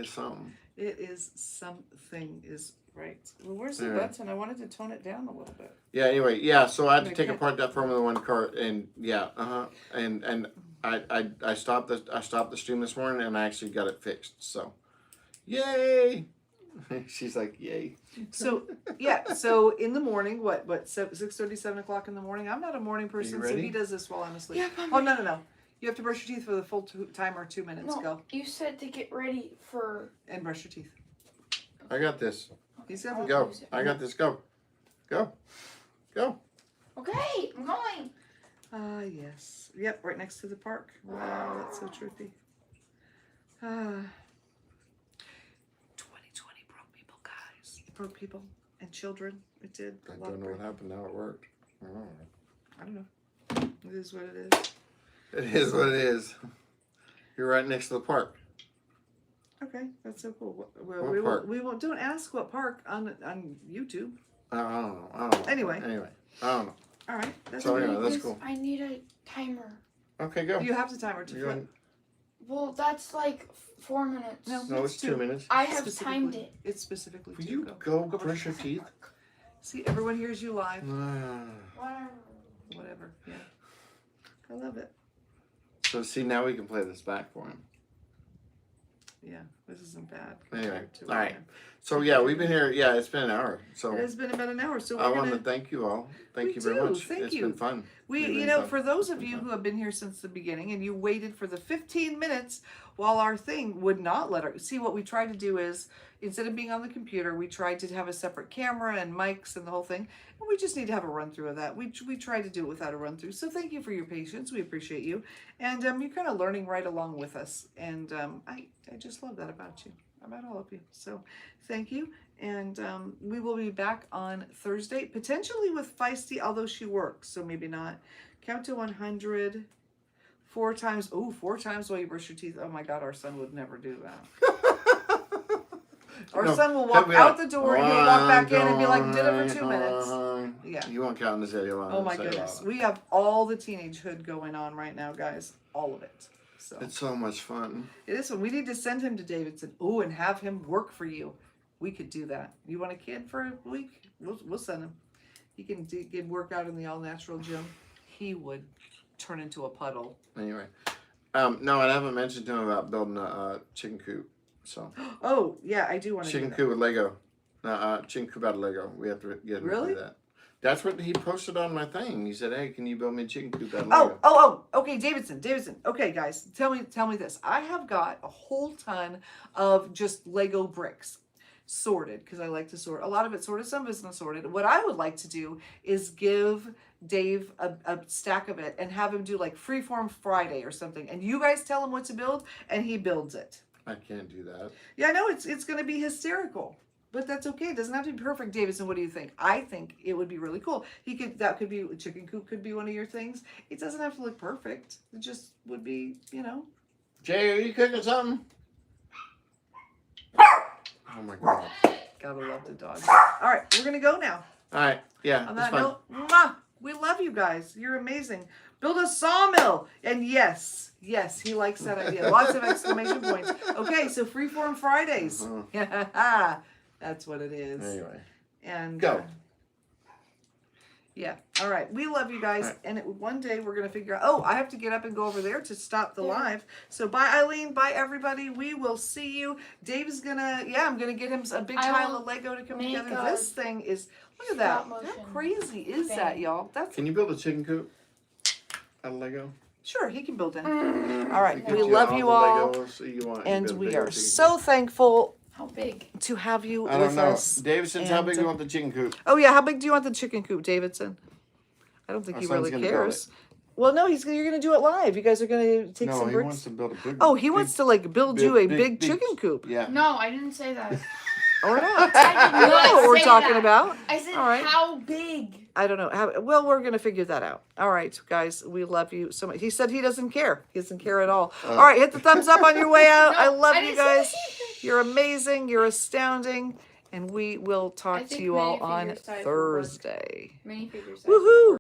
something. It is something is right. Well, where's the button? I wanted to tone it down a little bit. Yeah, anyway, yeah, so I had to take apart that Formula One car and and I stopped the stream this morning and I actually got it fixed. So yay. She's like, yay. So yeah, so in the morning, what 6:30, 7 o'clock in the morning? I'm not a morning person, so he does this while I'm asleep. Yeah, oh no. You have to brush your teeth for the full timer, 2 minutes. No, Go. you said to get ready for... And brush your teeth. I got this. He's got Go. use it. I got this. Go. Go. Go. Okay, I'm going. Yes. Yep, right next to the park. Wow, that's so trippy. 2020 broke people, guys. It broke people and children. It did. I don't know what happened. Now it worked. I don't know. It is what it is. It is what it is. You're right next to the park. Okay, that's so cool. What park? We won't. Don't ask what park on YouTube. I don't know. Anyway, I don't know. all right. That's So okay. anyway, that's cool. I need a timer. Okay, go. You have the timer to You're flip. going- Well, that's like 4 minutes. No, it's 2 minutes. I have Specifically- timed it. It's specifically Will to you go brush your teeth? See, everyone hears you live. Whatever. Whatever. Yeah. I love it. So see, now we can play this back for him. Yeah, this isn't bad. Anyway, compared to all right. what So yeah, we've been here. Yeah, it's been an hour. So It has been about an hour, so I we're want gonna. to thank you all. Thank We you very do. much. Thank It's you. been fun. We, It's you been know, fun. for those of It's been you fun. who have been here since the beginning and you waited for the 15 minutes while our thing would not let her see, what we tried to do is instead of being on the computer, we tried to have a separate camera and mics and the whole thing. And we just need to have a run through of that. We tried to do it without a run through. So thank you for your patience. We appreciate you. And you're kind of learning right along with us. And I just love that about you, about all of you. So thank you. And we will be back on Thursday, potentially with Feisty, although she works, so maybe not. Count to 100 4 times. Oh, 4 times while you brush your teeth. Oh my God, our son would never do that. Our son will walk out the door and he'll walk back in and be like, did it for 2 minutes. Yeah. You won't count this video on. Oh my goodness. We have all the teenage hood going on right now, guys. All of it. So It's so much fun. it is fun. We need to send him to Davidson. Oh, and have him work for you. We could do that. You want a kid for a week? We'll send him. He can get work out in the all-natural gym. He would turn into a puddle. Anyway, no, I haven't mentioned to him about building a chicken coop. So Oh, yeah, I do want to chicken do that. coop with Lego. Chicken coop out of Lego. We have to get him Really? to do that. That's what he posted on my thing. He said, "Hey, can you build me a chicken coop out of Oh, Lego?" okay, Davidson. Okay, guys, tell me this. I have got a whole ton of just Lego bricks sorted because I like to sort. A lot of it's sorted, some of it's not sorted. What I would like to do is give Dave a stack of it and have him do like Freeform Friday or something. And you guys tell him what to build and he builds it. I can't do that. Yeah, I know it's going to be hysterical. But that's okay. It doesn't have to be perfect, Davidson. What do you think? I think it would be really cool. That could be, chicken coop could be one of your things. It doesn't have to look perfect. It just would be, Jay, are you cooking something? Oh my God. Gotta love the dog. All right, we're gonna go now. All right. Yeah. On It's that fun. note, mwah, we love you guys. You're amazing. Build a sawmill. And yes, he likes that idea. Lots of exclamation points. Okay, so Freeform Fridays. That's what it is. Anyway. And Go. Yeah. All right. We love you guys. All right. And one day we're going to figure out, oh, I have to get up and go over there to stop the live. So bye, Eileen. Bye, everybody. We will see you. Dave's going to, I'm going to get him a big pile of Lego to come together. This thing is, look at that. How crazy is that, y'all? That's Can you build a chicken coop out of Lego? Sure, he can build it. All right. Get We love you all. And we are so thankful How big? to have you I don't with know. us. Davidson's, how And, big do you want the chicken coop? Oh, yeah. How big do you want the chicken coop, Davidson? I don't think Our he son's really gonna build cares. Well, no, you're going to do it live. You guys are going to take No, some he bricks. wants to build a big. Oh, he wants to like build you a big chicken coop. Yeah. No, I didn't say that. Or not. I did You know not what we're say talking that. about. I said All right. how big. I don't know. Well, we're going to figure that out. All right, guys, we love you so much. He said he doesn't care. He doesn't care at all. All right, hit the thumbs up on your way out. No, I love I you didn't guys. say You're amazing. You're astounding. And we will I talk to think you all minifigure on size will work. Thursday. Minifigure size. Woohoo!